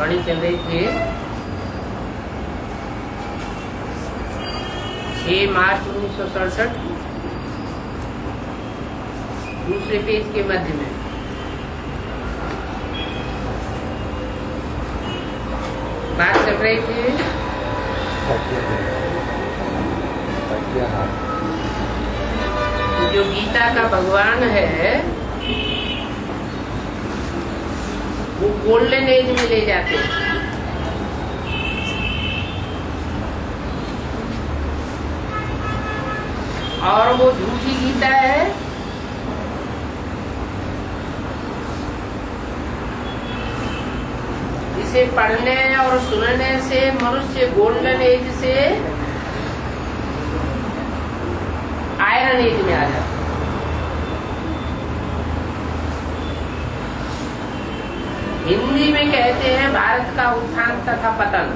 कहानी चल रही थी 6 मार्च 1967 दूसरे पेज के मध्य में। बात चल रही थी जो गीता का भगवान है वो गोल्डन एज में ले जाते हैं। और वो झूठी गीता है इसे पढ़ने और सुनने से मनुष्य गोल्डन एज से आयरन एज में आ जाता है। हिंदी में कहते हैं भारत का उत्थान तथा पतन।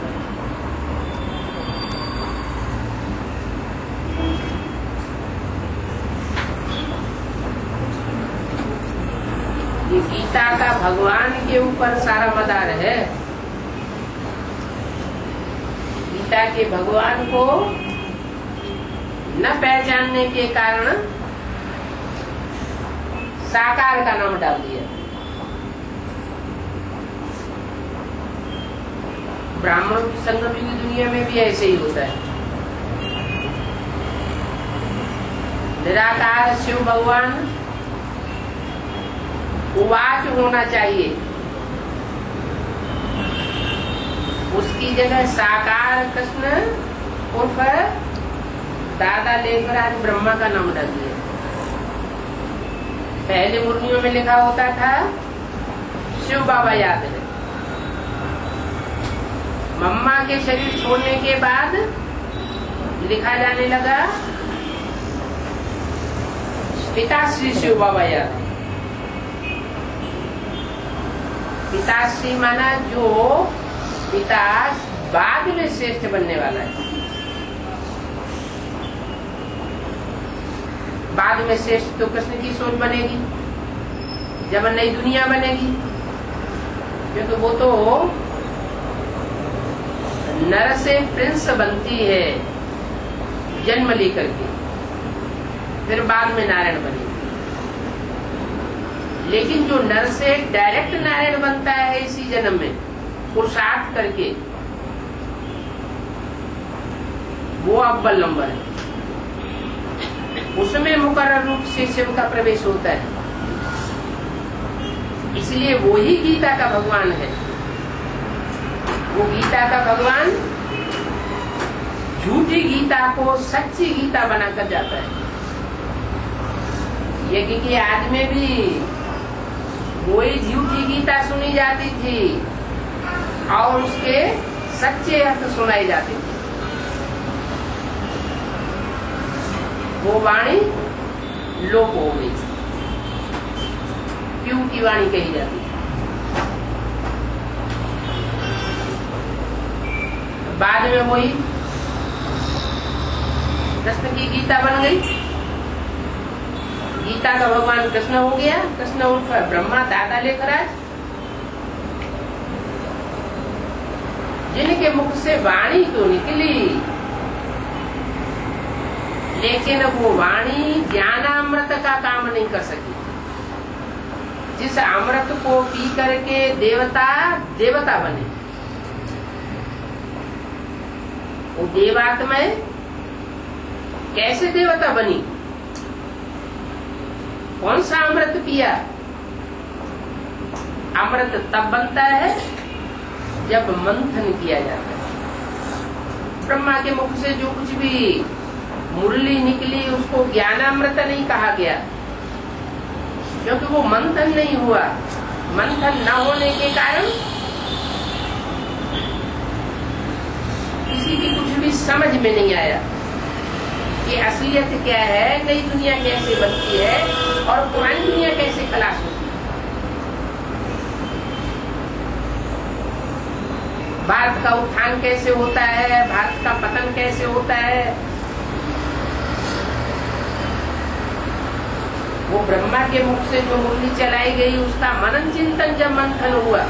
ये गीता का भगवान के ऊपर सारा मदार है। गीता के भगवान को न पहचानने के कारण साकार का नाम डाल दिया। ब्राह्मणों की संगम की दुनिया में भी ऐसे ही होता है। निराकार शिव भगवान उवाच होना चाहिए, उसकी जगह साकार कृष्ण उर्फ दादा लेकर आज ब्रह्मा का नाम डाल दिया। पहले मुर्नियों में लिखा होता था शिव बाबा याद है। मम्मा के शरीर छोड़ने के बाद लिखा जाने लगा पिताश्री शिव बाबा याद है। पिताश्री माना जो पिता बाद में श्रेष्ठ बनने वाला है। बाद में श्रेष्ठ तो कृष्ण की सोच बनेगी जब नई दुनिया बनेगी, क्योंकि वो तो नर से प्रिंस बनती है जन्म लेकर के, फिर बाद में नारायण बनेगी। लेकिन जो नर से डायरेक्ट नारायण बनता है इसी जन्म में पुरुषार्थ करके, वो अव्वल नंबर है। उसमें मुकर्रर रूप से शिव का प्रवेश होता है। इसलिए वो ही गीता का भगवान है। वो गीता का भगवान झूठी गीता को सच्ची गीता बनाकर जाता है। यज्ञ के आदि में भी वही झूठी गीता सुनी जाती थी और उसके सच्चे अर्थ सुनाई जाते थे। वो वाणी लोप हो गई, क्यों की वाणी कही जाती है। बाद में वही कृष्ण की गीता बन गई। गीता का भगवान कृष्ण हो गया। कृष्ण उर्फ ब्रह्मा दादा लेकर आज, जिनके मुख से वाणी तो निकली लेकिन वो वाणी ज्ञानामृत का काम नहीं कर सकी। जिस अमृत को पी करके देवता देवता बने, वो देवात्मा कैसे देवता बनी? कौन सा अमृत पिया? अमृत तब बनता है जब मंथन किया जाता है। ब्रह्मा के मुख से जो कुछ भी मुरली निकली उसको ज्ञानामृत नहीं कहा गया, क्योंकि वो मंथन नहीं हुआ। मंथन न होने के कारण किसी की कुछ भी समझ में नहीं आया कि असलियत क्या है, नई दुनिया कैसे बनती है और पुरानी दुनिया कैसे खलास होती है। भारत का उत्थान कैसे होता है, भारत का पतन कैसे होता है, वो ब्रह्मा के मुख से जो मुरली चलाई गई उसका मनन चिंतन जब मंथन हुआ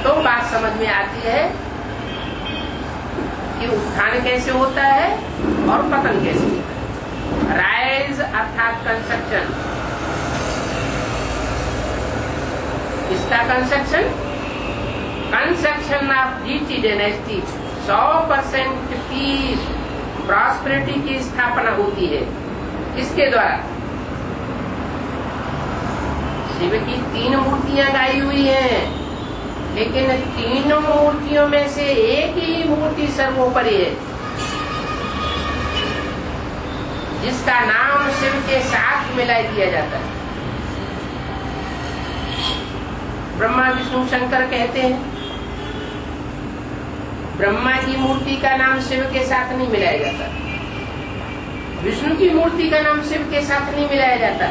तो बात समझ में आती है कि उत्थान कैसे होता है और पतन कैसे होता है। राइज अर्थात कंस्ट्रक्शन, इसका construction of GT dynasty, 100% piece prosperity की स्थापना होती है। किसके द्वारा? शिव की 3 मूर्तियां गाई हुई हैं, लेकिन तीनों मूर्तियों में से एक ही मूर्ति सर्वोपरि है, जिसका नाम शिव के साथ मिला दिया जाता है। ब्रह्मा विष्णु शंकर कहते हैं, ब्रह्मा की मूर्ति का नाम शिव के साथ नहीं मिलाया जाता, विष्णु की मूर्ति का नाम शिव के साथ नहीं मिलाया जाता,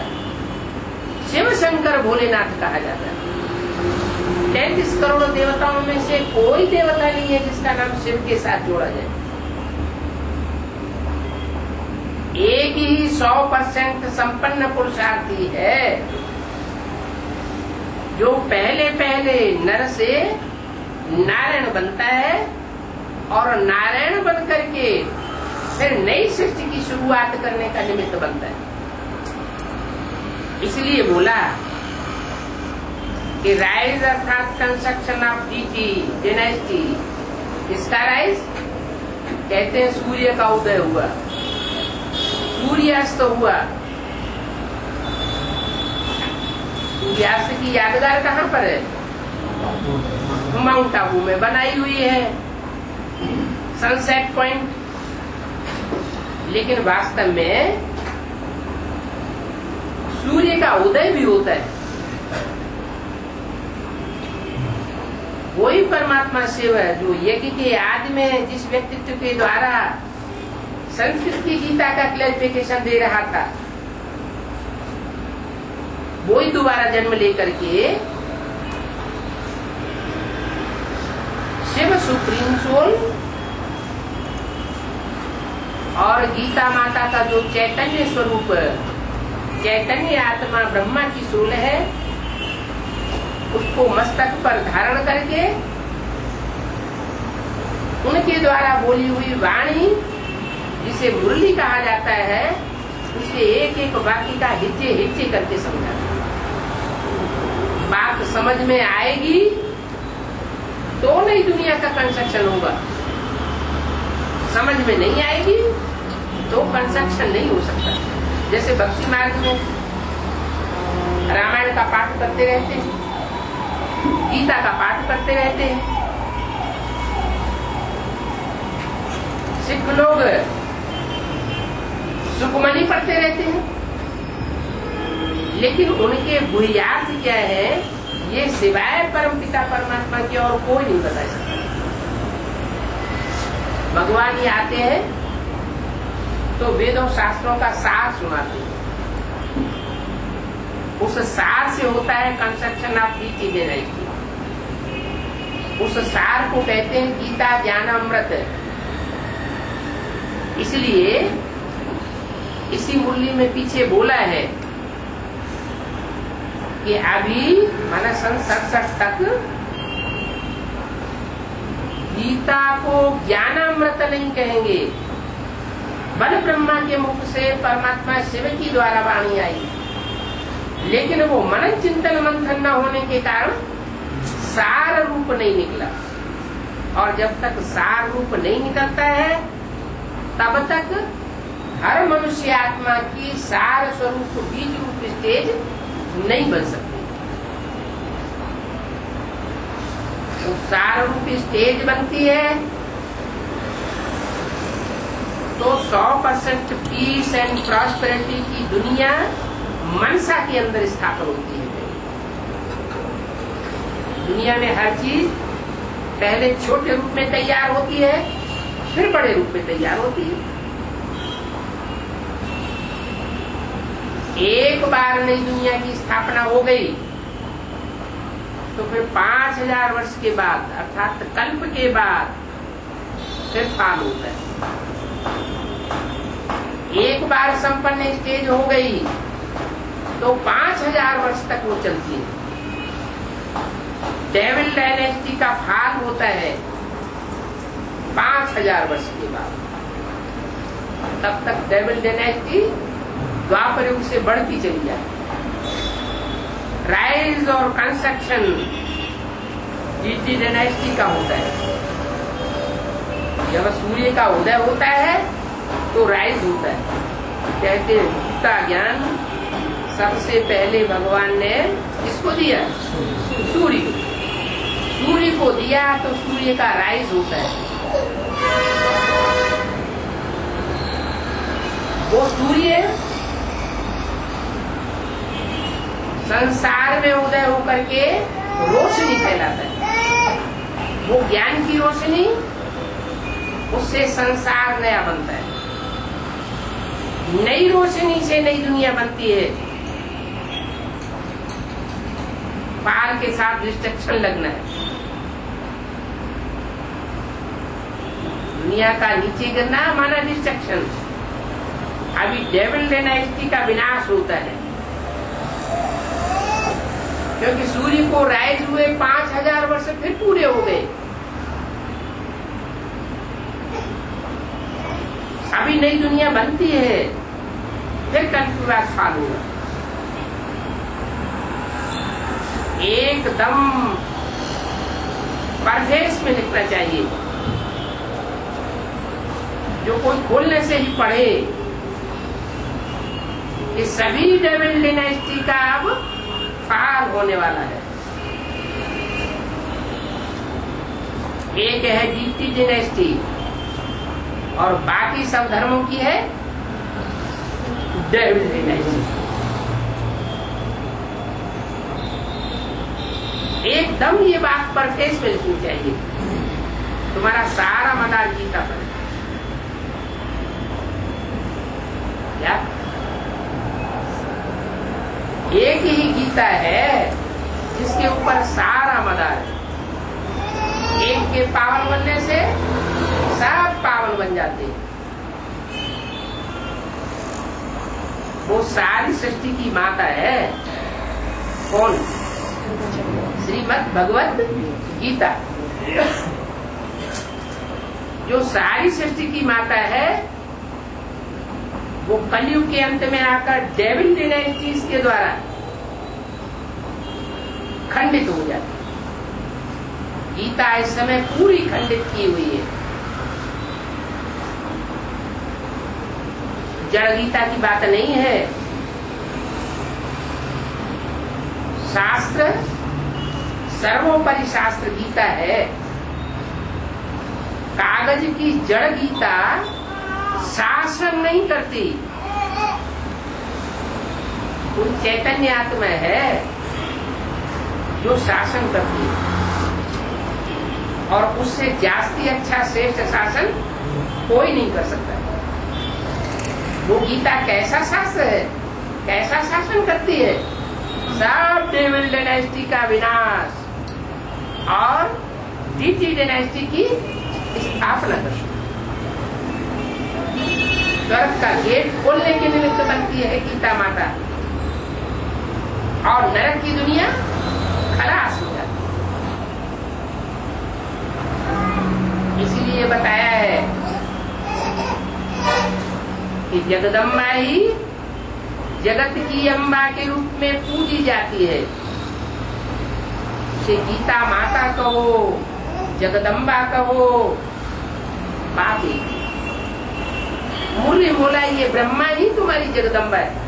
शिव शंकर भोलेनाथ कहा जाता है। 33 करोड़ देवताओं में से कोई देवता नहीं है जिसका नाम शिव के साथ जोड़ा जाए। एक ही 100% संपन्न पुरुषार्थी है, जो पहले नर से नारायण बनता है और नारायण बन करके फिर नई सृष्टि की शुरुआत करने का निमित्त बनता है। इसलिए बोला कि राइज अर्थात कंस्ट्रक्शन ऑफ जीटी डायनेस्टी, इसका राइज कहते हैं सूर्य का उदय हुआ, सूर्यास्त हुआ। सूर्यास्त की यादगार कहाँ पर है? माउंट आबू में बनाई हुई है, सनसेट पॉइंट। लेकिन वास्तव में सूर्य का उदय भी होता है। वही परमात्मा शिव है जो यज्ञ के आदि में जिस व्यक्तित्व के द्वारा संस्कृत की गीता का क्लैरिफिकेशन दे रहा था, वही दोबारा जन्म लेकर के शिव सुप्रीम सोल और गीता माता का जो चैतन्य स्वरूप, चैतन्य आत्मा ब्रह्मा की सोल है, उसको मस्तक पर धारण करके उनके द्वारा बोली हुई वाणी, जिसे मुरली कहा जाता है, उसके एक एक वाक्य का हिज्जे हिज्जे करके समझा। बात समझ में आएगी तो नई दुनिया का कंस्ट्रक्शन होगा, समझ में नहीं आएगी तो कंस्ट्रक्शन नहीं हो सकता। जैसे भक्ति मार्ग में रामायण का पाठ करते रहते हैं, गीता का पाठ करते रहते हैं, सिख लोग सुखमनी पढ़ते रहते हैं, लेकिन उनके बुनियाद क्या है, ये सिवाय परमपिता परमात्मा की और कोई नहीं बता सकता। भगवान ये आते हैं तो वेदों शास्त्रों का सार सुनाते हैं, उस सार से होता है कंस्ट्रक्शन ऑफ जीटी डायनेस्टी। उस सार को कहते हैं गीता ज्ञानामृत। इसलिए इसी मुरली में पीछे बोला है कि अभी माना सन 67 तक गीता को ज्ञानामृत नहीं कहेंगे। बल ब्रह्मा के मुख से परमात्मा शिव की द्वारा वाणी आई, लेकिन वो मनन चिंतन मंथन न होने के कारण सार रूप नहीं निकला। और जब तक सार रूप नहीं निकलता है, तब तक हर मनुष्य आत्मा की सार स्वरूप बीज रूप स्टेज नहीं बन सकती। तो सार रूप स्टेज बनती है तो 100% पीस एंड प्रॉस्पेरिटी की दुनिया मनसा के अंदर स्थापित होती है। दुनिया में हर चीज पहले छोटे रूप में तैयार होती है, फिर बड़े रूप में तैयार होती है। एक बार नई दुनिया की स्थापना हो गई तो फिर 5000 वर्ष के बाद अर्थात कल्प के बाद फिर फाल होता है। एक बार संपन्न स्टेज हो गई तो 5000 वर्ष तक वो चलती है। डेविल डायनेस्टी का फाल होता है 5000 वर्ष के बाद। तब तक डेविल डायनेस्टी द्वापर युग से बढ़ती चली जाए। राइज और कंस्ट्रक्शन जीटी डायनेस्टी का होता है। जब सूर्य का उदय होता है तो राइज होता है। कहते हैं गीता ज्ञान सबसे पहले भगवान ने किसको दिया? सूर्य को। सूर्य को दिया तो सूर्य का राइज होता है। वो सूर्य संसार में उदय होकर के रोशनी फैलाता है। वो ज्ञान की रोशनी, उससे संसार नया बनता है। नई रोशनी से नई दुनिया बनती है। पाल के साथ डिस्ट्रक्शन लगना है। दुनिया का नीचे गिरना माना डिस्ट्रक्शन। अभी डेविल डायनेस्टी का विनाश होता है, क्योंकि सूर्य को राइज हुए 5000 वर्ष फिर पूरे हो गए। अभी नई दुनिया बनती है, फिर कल्पवास फाल होगा। एकदम परफेक्ट में लिखना चाहिए, जो कोई खोलने से ही पढ़े कि सभी डेविल डायनेस्टी का अब फाल होने वाला है। एक है जीटी डायनेस्टी और बाकी सब धर्मों की है डेविल डायनेस्टी। एकदम ये बात परफेक्ट में लिखनी चाहिए। तुम्हारा सारा मदार गीता पर क्या? एक ही गीता है जिसके ऊपर सारा मदार है। एक के पावन बनने से सब पावन बन जाते हैं। वो सारी सृष्टि की माता है। कौन? श्रीमद् भगवत गीता। जो सारी सृष्टि की माता है, वो कलयुग के अंत में आकर डेविल डायनेस्टीज के द्वारा खंडित हो जाती है। गीता इस समय पूरी खंडित की हुई है। जड़ गीता की बात नहीं है। शास्त्र सर्वोपरि शास्त्र गीता है। कागज की जड़ गीता शासन नहीं करती। कोई चैतन्य आत्मा है जो शासन करती है, और उससे जास्ती अच्छा श्रेष्ठ शासन कोई नहीं कर सकता। वो गीता कैसा शास्त्र है, कैसा शासन करती है? सब डेविल डायनेस्टी का विनाश और जीटी डायनेस्टी की स्थापना करती है। स्वर्ग का गेट खोलने के निमित्त बनती है गीता माता, और नरक की दुनिया खलास हो जाती है। इसीलिए बताया है कि जगदम्बा ही जगत की अम्बा के रूप में पूजी जाती है। उसे गीता माता कहो, जगदम्बा कहो, बाकी मुरली बोला ये ब्रह्मा ही तुम्हारी जगदम्बा है।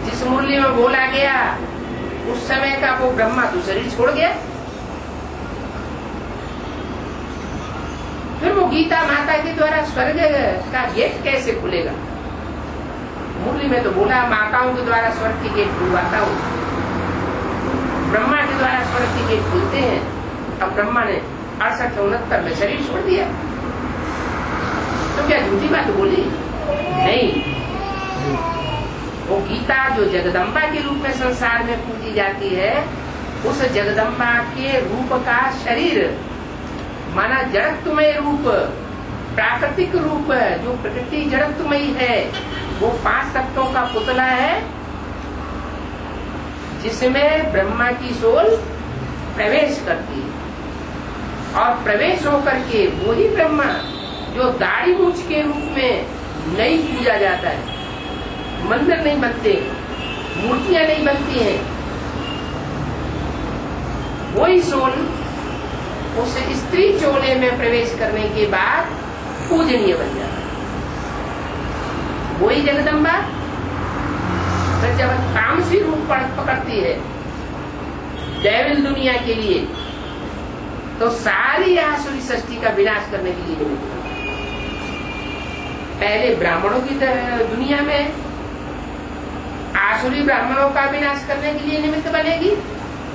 जिस मुरली में बोला गया उस समय का वो ब्रह्मा तो शरीर छोड़ गया। फिर वो गीता माता के द्वारा स्वर्ग का गेट कैसे खुलेगा? मुरली में तो बोला माताओं के द्वारा स्वर्ग के गेट खुलवाता हूँ। ब्रह्मा के द्वारा स्वर्ग के गेट खुलते हैं। अब ब्रह्मा ने 68-69 में शरीर छोड़ दिया, तो क्या झूठी बात बोली? नहीं। वो गीता जो जगदम्बा के रूप में संसार में पूजी जाती है, उस जगदम्बा के रूप का शरीर माना जड़त्वमय रूप, प्राकृतिक रूप, जो प्रकृति जड़त्वमयी है, वो 5 तत्वों का पुतला है जिसमें ब्रह्मा की सोल प्रवेश करती है, और प्रवेश होकर के वही ब्रह्मा जो दाढ़ी मूछ के रूप में नहीं पूजा जाता है, मंदिर नहीं बनते, मूर्तियां नहीं बनती हैं, वही सोल उस स्त्री चोले में प्रवेश करने के बाद पूजनीय बन जाता है। वही जगदम्बा फिर जब तामसी रूप पकड़ती है डेविल दुनिया के लिए, तो सारी आसुरी सृष्टि का विनाश करने के लिए निमित्त बनती है। पहले ब्राह्मणों की दुनिया में आसुरी ब्राह्मणों का विनाश करने के लिए निमित्त बनेगी,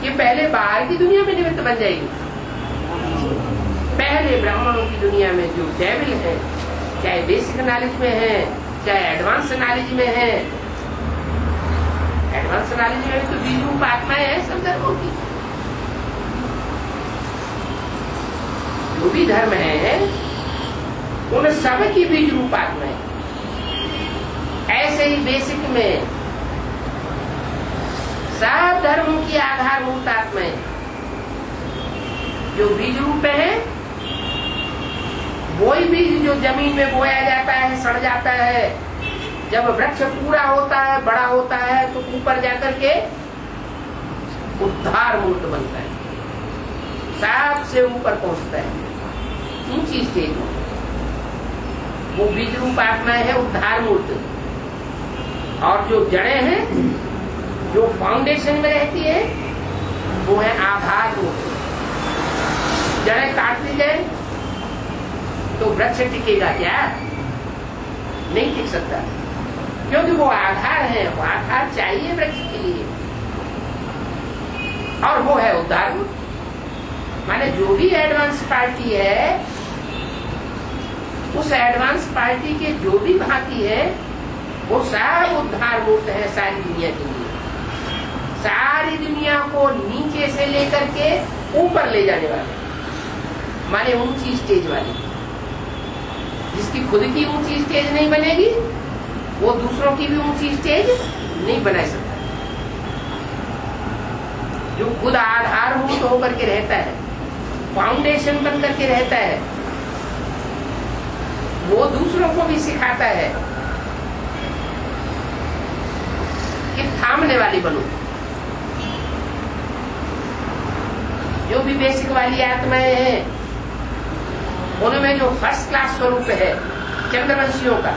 कि पहले बाहर की दुनिया में निमित्त बन जाएगी। पहले ब्राह्मणों की दुनिया में जो डेविल है, चाहे बेसिक नॉलेज में है चाहे एडवांस नॉलेज में है, एडवांस नॉलेज में तो बीज रूप आत्माएं है सब धर्मों की, जो भी धर्म है उन सब की बीज रूप आत्माएं। ऐसे ही बेसिक में सब धर्मों की आधारभूत आत्माएं जो बीज रूप है, वही बीज जो जमीन में बोया जाता है, सड़ जाता है, जब वृक्ष पूरा होता है, बड़ा होता है, तो ऊपर जाकर के उद्धार मूर्त बनता है, सबसे ऊपर पहुंचता है, ऊंची स्टेज में। वो बीज रूप आत्माएं है उद्धार मूर्त। और जो जड़ें हैं, जो फाउंडेशन में रहती है, वो है आधार मूर्त। जड़ें काट दी जाए तो वृक्ष टिकेगा क्या? नहीं टिक सकता, क्योंकि वो आधार है, वो आधार चाहिए वृक्ष के लिए, और वो है उद्धार मूर्त। माने जो भी एडवांस पार्टी है, उस एडवांस पार्टी के जो भी भांति है, वो सब उद्धार मूर्त है सारी दुनिया के लिए। सारी दुनिया को नीचे से लेकर के ऊपर ले जाने वाले, माने ऊंची स्टेज वाले। जिसकी खुद की ऊंची स्टेज नहीं बनेगी, वो दूसरों की भी ऊंची स्टेज नहीं बना सकता। जो खुद आधारभूत होकर के रहता है, फाउंडेशन बन करके रहता है, वो दूसरों को भी सिखाता है कि थामने वाली बनो। जो भी बेसिक वाली आत्माएं हैं, उनमें जो फर्स्ट क्लास स्वरूप है चंद्रवंशियों का,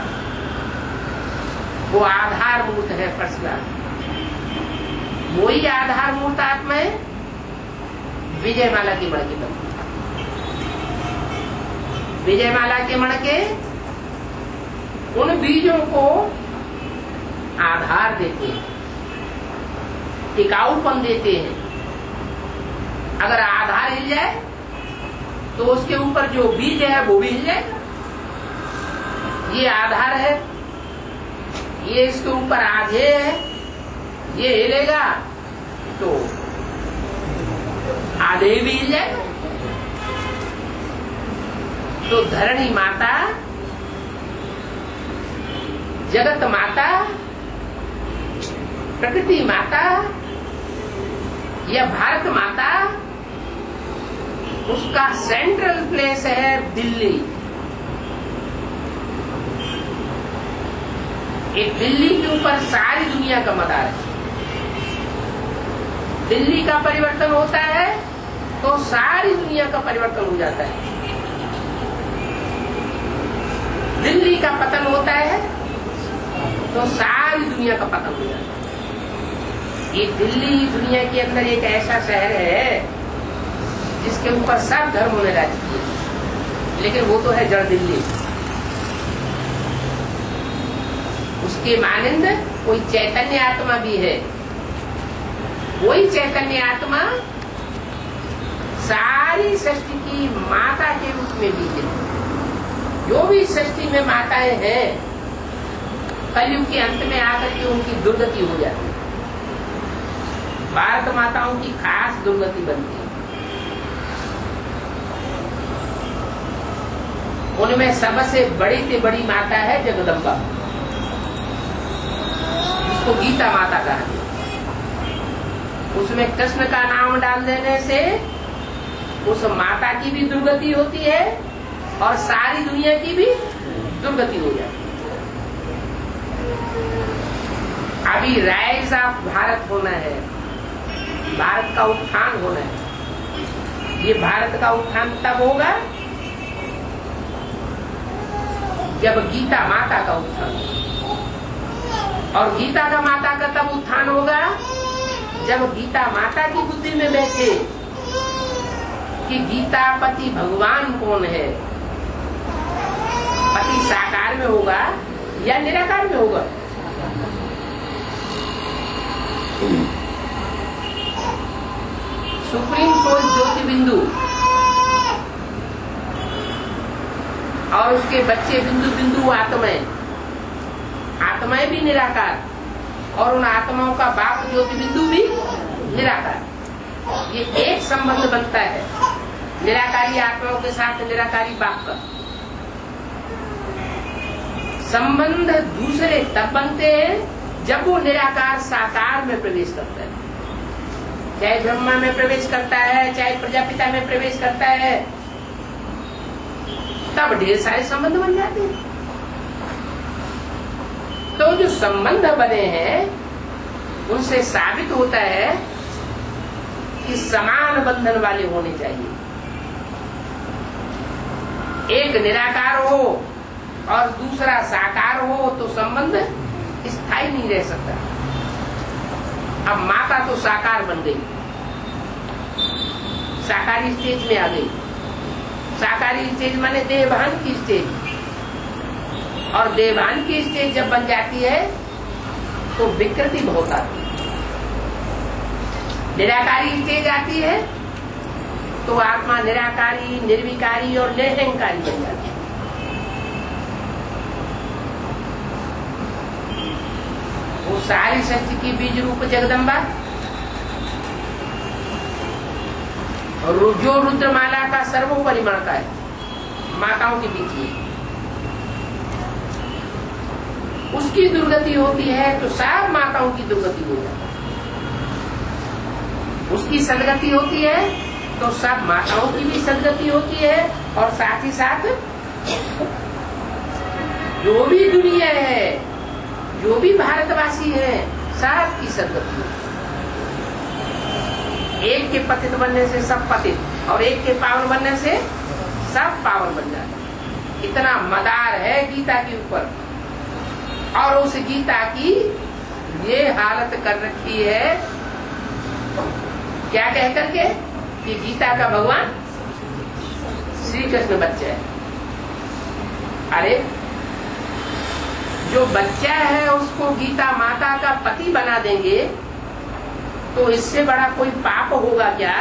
वो आधारभूत है फर्स्ट क्लास। वही आधारभूत आत्माएं विजयमाला की मणके बनती। विजयमाला के मणके उन बीजों को आधार देते हैं, टिकाऊपन देते हैं। अगर आधार हिल जाए तो उसके ऊपर जो बीज है वो भी हिल जाएगा। ये आधार है, ये इसके ऊपर आधे है, ये हिलेगा तो आधे भी हिल जाएगा। तो धरणी माता, जगत माता, प्रकृति माता या भारत माता, उसका सेंट्रल प्लेस है दिल्ली। एक दिल्ली के ऊपर सारी दुनिया का मदार है। दिल्ली का परिवर्तन होता है तो सारी दुनिया का परिवर्तन हो जाता है। दिल्ली का पतन होता है तो सारी दुनिया का पतन हो जाता है। ये दिल्ली दुनिया के अंदर एक ऐसा शहर है जिसके ऊपर सब धर्मों ने राज्य किए, लेकिन वो तो है जड़ दिल्ली। उसके मानिंद कोई चैतन्य आत्मा भी है। वही चैतन्य आत्मा सारी सृष्टि की माता के रूप में भी है। जो भी सृष्टि में माताएं हैं, कलयुग के अंत में आकर के उनकी दुर्गति हो जाती है। भारत माताओं की खास दुर्गति बनती है। उनमें सबसे बड़ी से बड़ी माता है जगदम्बा, जिसको गीता माता कहा। उसमें कृष्ण का नाम डाल देने से उस माता की भी दुर्गति होती है और सारी दुनिया की भी दुर्गति हो जाती है। अभी राइज ऑफ भारत होना है, भारत का उत्थान होना है। ये भारत का उत्थान तब होगा जब गीता माता का उत्थान, और गीता का माता का तब उत्थान होगा जब गीता माता की बुद्धि में बैठे कि गीता पति भगवान कौन है। पति साकार में होगा या निराकार में होगा? सुप्रीम सोल ज्योति बिंदु और उसके बच्चे बिंदु बिंदु आत्माएं, आत्माएं भी निराकार और उन आत्माओं का बाप ज्योति बिंदु भी निराकार। ये एक संबंध बनता है निराकारी आत्माओं के साथ निराकारी बाप का। संबंध दूसरे तब बनते हैं जब वो निराकार साकार में प्रवेश करता है। चाहे ब्रह्मा में प्रवेश करता है, चाहे प्रजापिता में प्रवेश करता है, तब ढेर सारे संबंध बन जाते हैं। तो जो संबंध बने हैं उनसे साबित होता है कि समान बंधन वाले होने चाहिए। एक निराकार हो और दूसरा साकार हो तो संबंध स्थायी नहीं रह सकता। अब माता तो साकार बन गई, साकारी स्टेज में आ गई। साकारी स्टेज माने देवभान की स्टेज, और देवभान की स्टेज जब बन जाती है तो विकृति बहुत आती है। निराकारी स्टेज आती है तो आत्मा निराकारी, निर्विकारी और निरहंकारी बन जाती है। वो सारी शक्ति की बीज रूप जगदम्बा और जो रुद्रमाला का सर्वोपरि माता है, माताओं के बीच में उसकी दुर्गति होती है तो सब माताओं की दुर्गति हो जाती है। उसकी सदगति होती है तो सब माताओं की भी सदगति होती है, और साथ ही साथ जो भी दुनिया है, जो भी भारतवासी है, सब की सदगति होती है। एक के पतित बनने से सब पतित और एक के पावन बनने से सब पावन बन जाते। इतना मदार है गीता के ऊपर, और उस गीता की ये हालत कर रखी है क्या कह करके कि गीता का भगवान श्री कृष्ण बच्चा है। अरे जो बच्चा है उसको गीता माता का पति बना देंगे तो इससे बड़ा कोई पाप होगा क्या?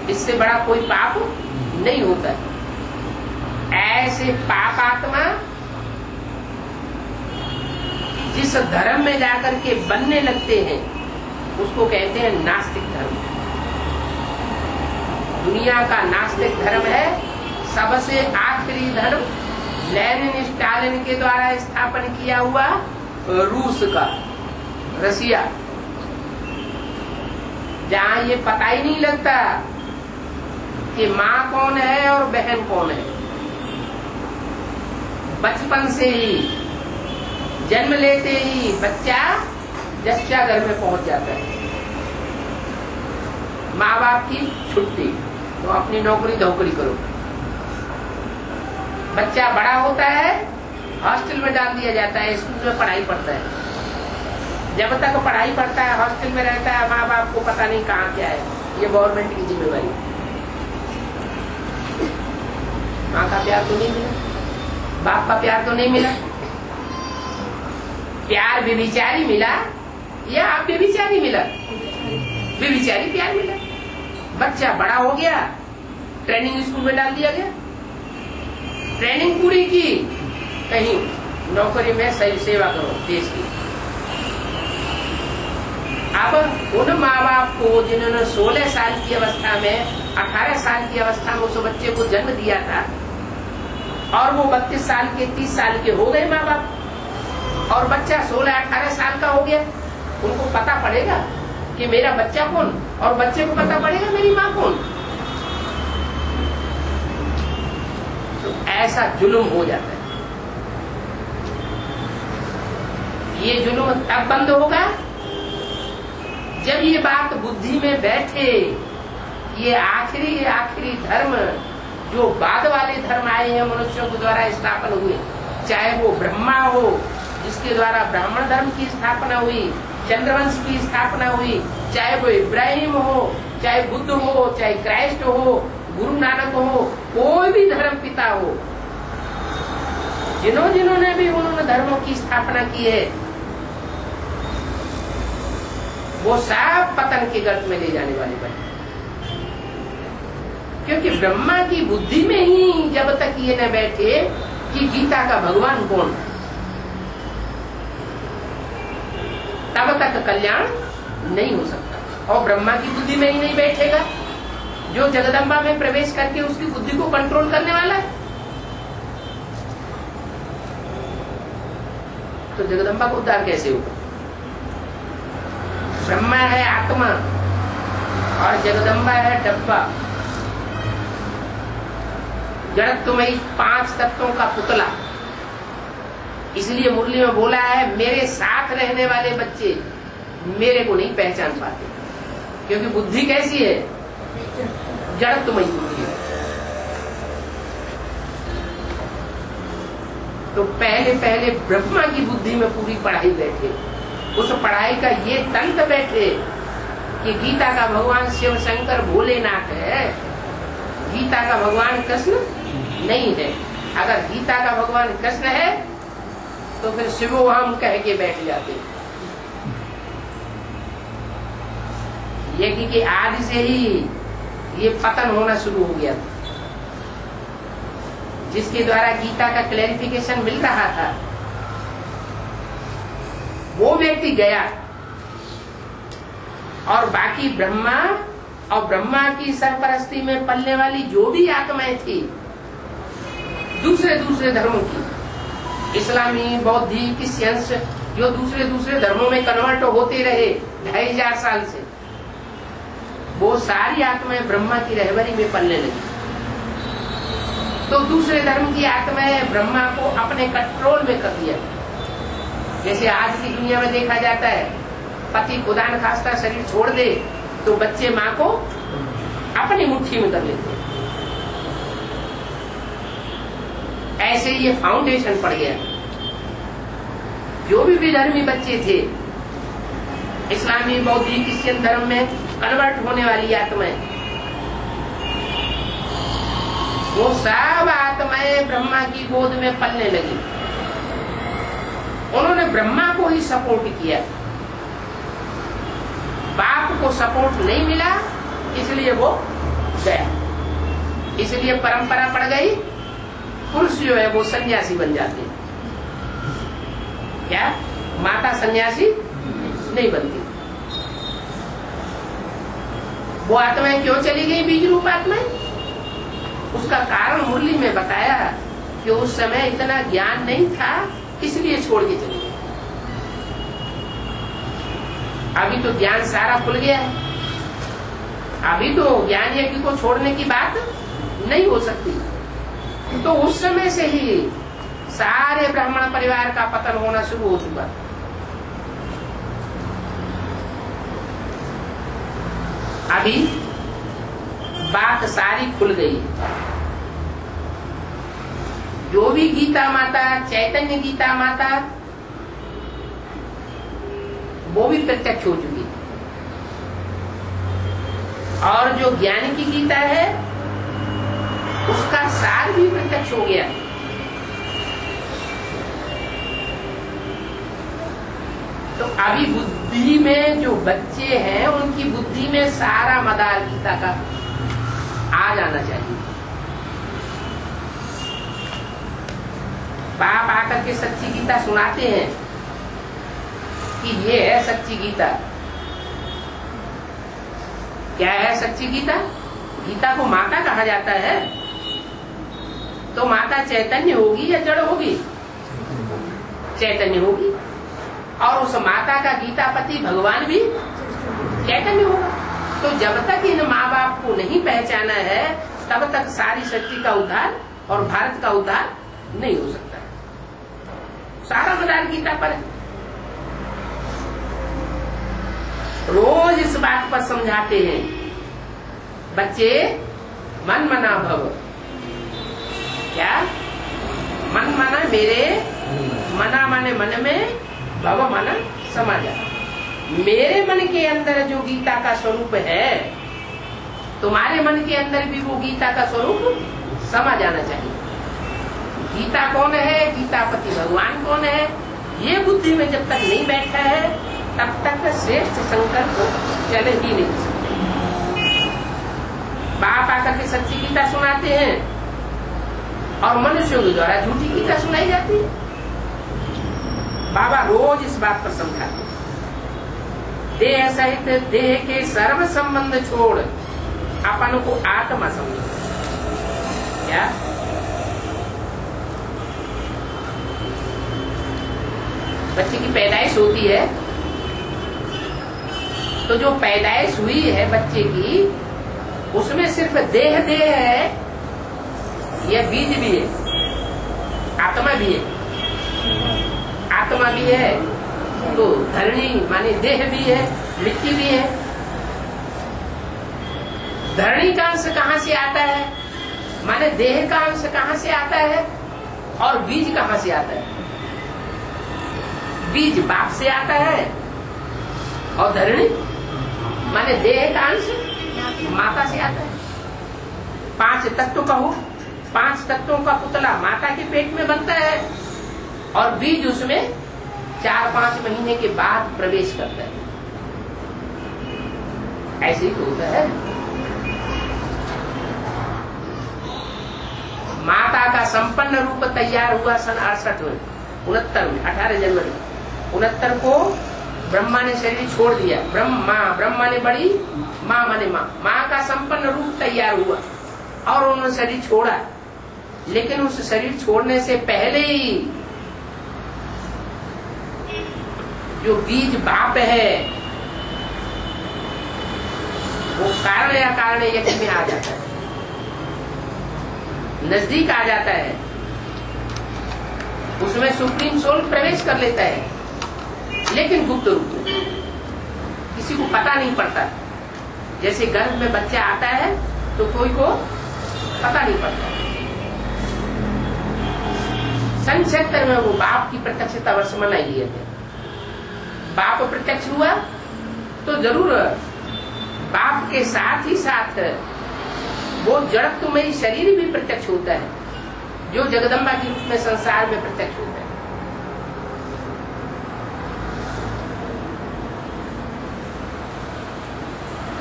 इससे बड़ा कोई पाप नहीं होता है। ऐसे पाप आत्मा जिस धर्म में जाकर के बनने लगते हैं उसको कहते हैं नास्तिक धर्म। दुनिया का नास्तिक धर्म है सबसे आखिरी धर्म, लेनिन स्टालिन के द्वारा स्थापन किया हुआ रूस का, रसिया, जहाँ ये पता ही नहीं लगता कि माँ कौन है और बहन कौन है। बचपन से ही, जन्म लेते ही बच्चा जच्चा घर में पहुंच जाता है। माँ बाप की छुट्टी तो अपनी नौकरी धौकरी करो। बच्चा बड़ा होता है, हॉस्टल में डाल दिया जाता है, स्कूल में पढ़ाई पढ़ता है। जब तक पढ़ाई पढ़ता है, हॉस्टल में रहता है, माँ बाप को पता नहीं कहाँ क्या है। ये गवर्नमेंट की जिम्मेवारी। माँ का प्यार तो नहीं मिला, बाप का प्यार तो नहीं मिला। प्यार व्यभिचारी मिला या आप व्यभिचारी मिला? व्यभिचारी प्यार मिला। बच्चा बड़ा हो गया, ट्रेनिंग स्कूल में डाल दिया गया, ट्रेनिंग पूरी की, कहीं नौकरी में सही सेवा करो देश की। अब उन माँ बाप को जिन्होंने 16 साल की अवस्था में, 18 साल की अवस्था में उस बच्चे को जन्म दिया था, और वो 32 साल के 30 साल के हो गए माँ बाप, और बच्चा 16-18 साल का हो गया, उनको पता पड़ेगा कि मेरा बच्चा कौन, और बच्चे को पता पड़ेगा मेरी माँ कौन। तो ऐसा जुल्म हो जाता है। ये जुल्म तब बंद होगा जब ये बात बुद्धि में बैठे, ये आखिरी धर्म जो बाद वाले धर्म आए हैं मनुष्यों के द्वारा स्थापन हुए, चाहे वो ब्रह्मा हो जिसके द्वारा ब्राह्मण धर्म की स्थापना हुई, चंद्रवंश की स्थापना हुई, चाहे वो इब्राहिम हो, चाहे बुद्ध हो, चाहे क्राइस्ट हो, गुरु नानक हो, कोई भी धर्म पिता हो, जिन्होंने भी उन्होंने धर्मों की स्थापना की है, वो सब पतन के गर्त में ले जाने वाले बने। क्योंकि ब्रह्मा की बुद्धि में ही जब तक ये न बैठे कि गीता का भगवान कौन, तब तक कल्याण नहीं हो सकता। और ब्रह्मा की बुद्धि में ही नहीं बैठेगा जो जगदम्बा में प्रवेश करके उसकी बुद्धि को कंट्रोल करने वाला है, तो जगदम्बा को उद्धार कैसे होगा? ब्रह्मा है आत्मा और जगदम्बा है डब्बा, जड़त्वमयी 5 तत्वों का पुतला। इसलिए मुरली में बोला है, मेरे साथ रहने वाले बच्चे मेरे को नहीं पहचान पाते, क्योंकि बुद्धि कैसी है? जड़त्वमयी बुद्धि है। तो पहले ब्रह्मा की बुद्धि में पूरी पढ़ाई बैठे, उस पढ़ाई का ये तंत्र बैठे कि गीता का भगवान शिव शंकर भोलेनाथ है, गीता का भगवान कृष्ण नहीं है। अगर गीता का भगवान कृष्ण है तो फिर शिवो हम कह के बैठ जाते। ये कि आदि से ही ये पतन होना शुरू हो गया था, जिसके द्वारा गीता का क्लैरिफिकेशन मिल रहा था, वो व्यक्ति गया और बाकी ब्रह्मा और ब्रह्मा की सरपरस्ती में पलने वाली जो भी आत्माएं थी दूसरे धर्मों की, इस्लामी, बौद्धिक, क्रिश्चियंस, जो दूसरे धर्मों में कन्वर्ट होते रहे 2500 साल से, वो सारी आत्माएं ब्रह्मा की रहबरी में पलने लगी। तो दूसरे धर्म की आत्माएं ब्रह्मा को अपने कंट्रोल में कर दिया। जैसे आज की दुनिया में देखा जाता है, पति खुदा न खास्ता शरीर छोड़ दे तो बच्चे माँ को अपनी मुट्ठी में कर लेते हैं। ऐसे ये फाउंडेशन पड़ गया। जो भी विधर्मी बच्चे थे इस्लामी, बौद्धिक, क्रिश्चियन धर्म में कन्वर्ट होने वाली आत्माएं, वो सब आत्माएं ब्रह्मा की गोद में पलने लगी। उन्होंने ब्रह्मा को ही सपोर्ट किया, बाप को सपोर्ट नहीं मिला, इसलिए वो गया। इसलिए परंपरा पड़ गई, पुरुष जो है वो सन्यासी बन जाते हैं। क्या माता सन्यासी नहीं बनती? वो आत्माएं क्यों चली गई, बीज रूप आत्माएं? उसका कारण मुरली में बताया कि उस समय इतना ज्ञान नहीं था, इसलिए छोड़ के चली गई। अभी तो ज्ञान सारा खुल गया है, अभी तो ज्ञान यज्ञ को छोड़ने की बात नहीं हो सकती। तो उस समय से ही सारे ब्राह्मण परिवार का पतन होना शुरू हो चुका। अभी बात सारी खुल गई। जो भी गीता माता, चैतन्य गीता माता, वो भी प्रत्यक्ष हो चुकी, और जो ज्ञान की गीता है उसका सार भी प्रत्यक्ष हो गया। तो अभी बुद्धि में जो बच्चे हैं उनकी बुद्धि में सारा मदार गीता का आ जाना चाहिए। बाप आकर के सच्ची गीता सुनाते हैं कि ये है सच्ची गीता। क्या है सच्ची गीता? गीता को माता कहा जाता है, तो माता चैतन्य होगी या जड़ होगी? चैतन्य होगी। और उस माता का गीतापति भगवान भी चैतन्य होगा। तो जब तक इन माँ बाप को नहीं पहचाना है तब तक सारी सृष्टि का उद्धार और भारत का उद्धार नहीं हो सकता। सारा मदार गीता पर है। रोज इस बात पर समझाते हैं बच्चे, मन मना भव। क्या मन माना मेरे, मना माने मन में, भव माना समा जा। मेरे मन के अंदर जो गीता का स्वरूप है तुम्हारे मन के अंदर भी वो गीता का स्वरूप समा जाना चाहिए। गीता कौन है, गीतापति भगवान कौन है, ये बुद्धि में जब तक नहीं बैठा है तब तक श्रेष्ठ संकल्प चल ही नहीं सकते। बाप आकर के सच्ची गीता सुनाते हैं और मनुष्यों के द्वारा झूठी गीता सुनाई जाती है। बाबा रोज इस बात पर समझाते हैं, देह सहित देह के सर्व संबंध छोड़ अपन को आत्मा समझो। क्या बच्चे की पैदाइश होती है तो जो पैदाइश हुई है बच्चे की उसमें सिर्फ देह है या बीज भी है, आत्मा भी है। आत्मा भी है तो धरणी माने देह भी है, मिट्टी भी है। धरणी का अंश कहाँ से आता है, माने देह का अंश कहाँ से आता है, और बीज कहाँ से आता है। बीज बाप से आता है और धरणी माने देह का अंश माता से आता है। 5 तत्व कहो, 5 तत्वों का पुतला माता के पेट में बनता है और बीज उसमें 4-5 महीने के बाद प्रवेश करता है। ऐसे ही होता है। माता का संपन्न रूप तैयार हुआ सन 68 में, 69 में, 18 जनवरी 69 को ब्रह्मा ने शरीर छोड़ दिया। ब्रह्मा ने बड़ी, माँ माने माँ का संपन्न रूप तैयार हुआ और उन्होंने शरीर छोड़ा। लेकिन उस शरीर छोड़ने से पहले ही जो बीज बाप है वो कारण या कारण यज्ञ में आ जाता है, नजदीक आ जाता है, उसमें सुप्रीम सोल प्रवेश कर लेता है, लेकिन गुप्त रूप में किसी को पता नहीं पड़ता। जैसे गर्भ में बच्चा आता है तो कोई को पता नहीं पड़ता। सन 76 में वो बाप की प्रत्यक्षता वर्ष मनाई लिए थे। बाप प्रत्यक्ष हुआ तो जरूर बाप के साथ ही साथ वो जड़त्वमयी शरीर भी प्रत्यक्ष होता है, जो जगदम्बा के रूप में संसार में प्रत्यक्ष होता है।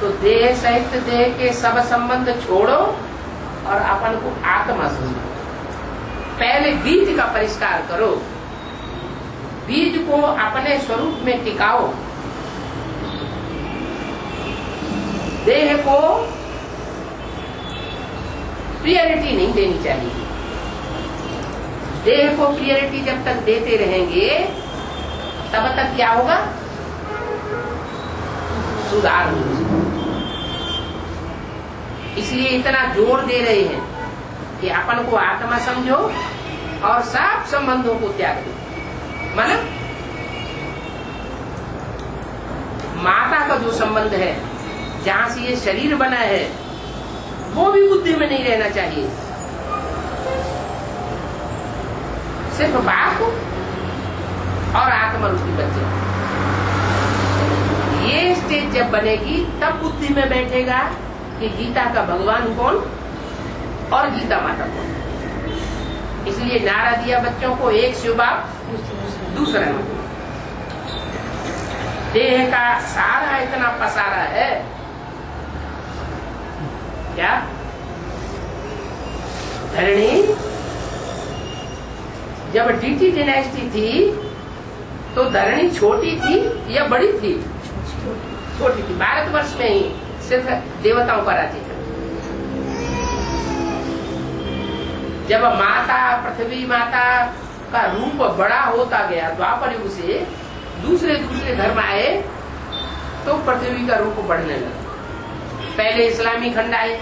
तो देह सहित देह के सब संबंध छोड़ो और अपन को आत्मा समझो। पहले बीज का परिष्कार करो, बीज को अपने स्वरूप में टिकाओ। देह को प्रियरिटी नहीं देनी चाहिए। देह को प्रियरिटी जब तक देते रहेंगे तब तक क्या होगा, सुधार होगा। इसलिए इतना जोर दे रहे हैं कि अपन को आत्मा समझो और सब संबंधों को त्याग दो। माना माता का जो संबंध है, जहां से ये शरीर बना है, वो भी बुद्धि में नहीं रहना चाहिए। सिर्फ बाप और आत्मा रूपी बच्चे। ये स्टेज जब बनेगी तब बुद्धि में बैठेगा कि गीता का भगवान कौन और गीता माता कौन। इसलिए नारा दिया बच्चों को, एक शिव बाप दूसरा नहीं। देह का सारा इतना पसारा है क्या, धरणी जब डीटी डायनेस्टी थी तो धरणी छोटी थी या बड़ी थी, छोटी थी। भारतवर्ष में ही सिर्फ देवताओं का राज्य था। जब माता पृथ्वी माता का रूप बड़ा होता गया द्वापर युग से दूसरे दूसरे धर्म आए तो पृथ्वी का रूप बढ़ने लगा। पहले इस्लामी खंड आए,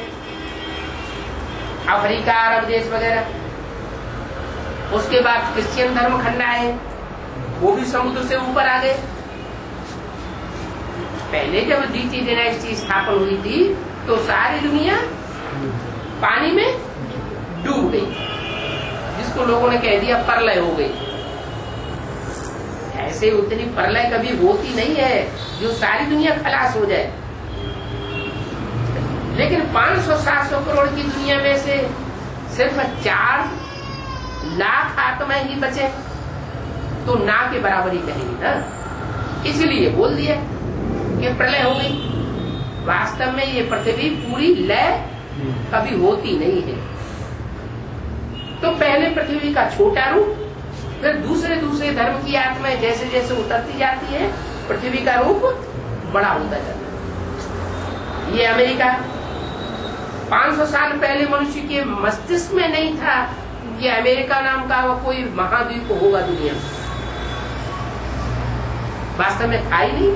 अफ्रीका, अरब देश वगैरह। उसके बाद क्रिश्चियन धर्म खंड आए, वो भी समुद्र से ऊपर आ गए। पहले जब द्वितीय डायनेस्टी स्थापन हुई थी तो सारी दुनिया पानी में डूब गई, जिसको लोगों ने कह दिया प्रलय हो गई। ऐसे उतनी प्रलय कभी होती नहीं है जो सारी दुनिया खलास हो जाए। लेकिन 500-700 करोड़ की दुनिया में से सिर्फ 4 लाख आत्माएं ही बचे, तो ना के बराबर ही कहेंगे ना। इसलिए बोल दिया कि प्रलय हो गई। वास्तव में ये पृथ्वी पूरी लय कभी होती नहीं है। तो पहले पृथ्वी का छोटा रूप, फिर दूसरे दूसरे धर्म की आत्माएं जैसे जैसे उतरती जाती है, पृथ्वी का रूप बड़ा होता जाता है। ये अमेरिका 500 साल पहले मनुष्य के मस्तिष्क में नहीं था कि अमेरिका नाम का वो कोई महाद्वीप होगा दुनिया में। वास्तव में था ही नहीं।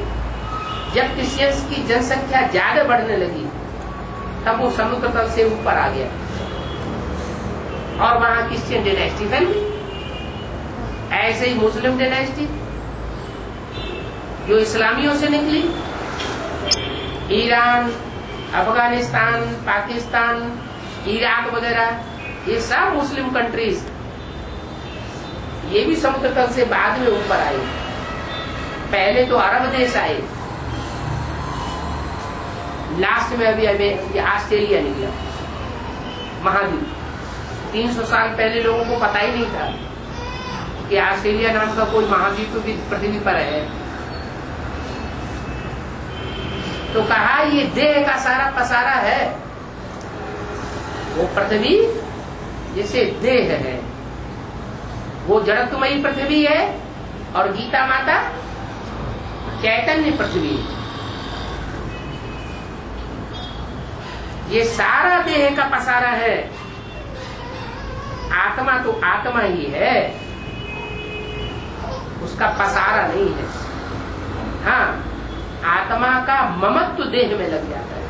जब क्रिश्चियंस की जनसंख्या ज्यादा बढ़ने लगी तब वो समुद्र तल से ऊपर आ गया और वहां क्रिश्चियन डायनेस्टी फैल गई। ऐसे ही मुस्लिम डायनेस्टी जो इस्लामियों से निकली, ईरान, अफगानिस्तान, पाकिस्तान, इराक वगैरह, ये सब मुस्लिम कंट्रीज, ये भी समुद्र तल से बाद में ऊपर आए। पहले तो अरब देश आए, लास्ट में अभी ऑस्ट्रेलिया निकला महाद्वीप। 300 साल पहले लोगों को पता ही नहीं था कि ऑस्ट्रेलिया नाम का कोई महाद्वीप भी पृथ्वी पर है। तो कहा ये देह का सारा पसारा है, वो पृथ्वी जिसे देह है, वो जड़त्वमयी पृथ्वी है और गीता माता चैतन्य पृथ्वी। ये सारा देह का पसारा है। आत्मा तो आत्मा ही है, उसका पसारा नहीं है। हाँ, आत्मा का ममत्व देह में लग जाता है,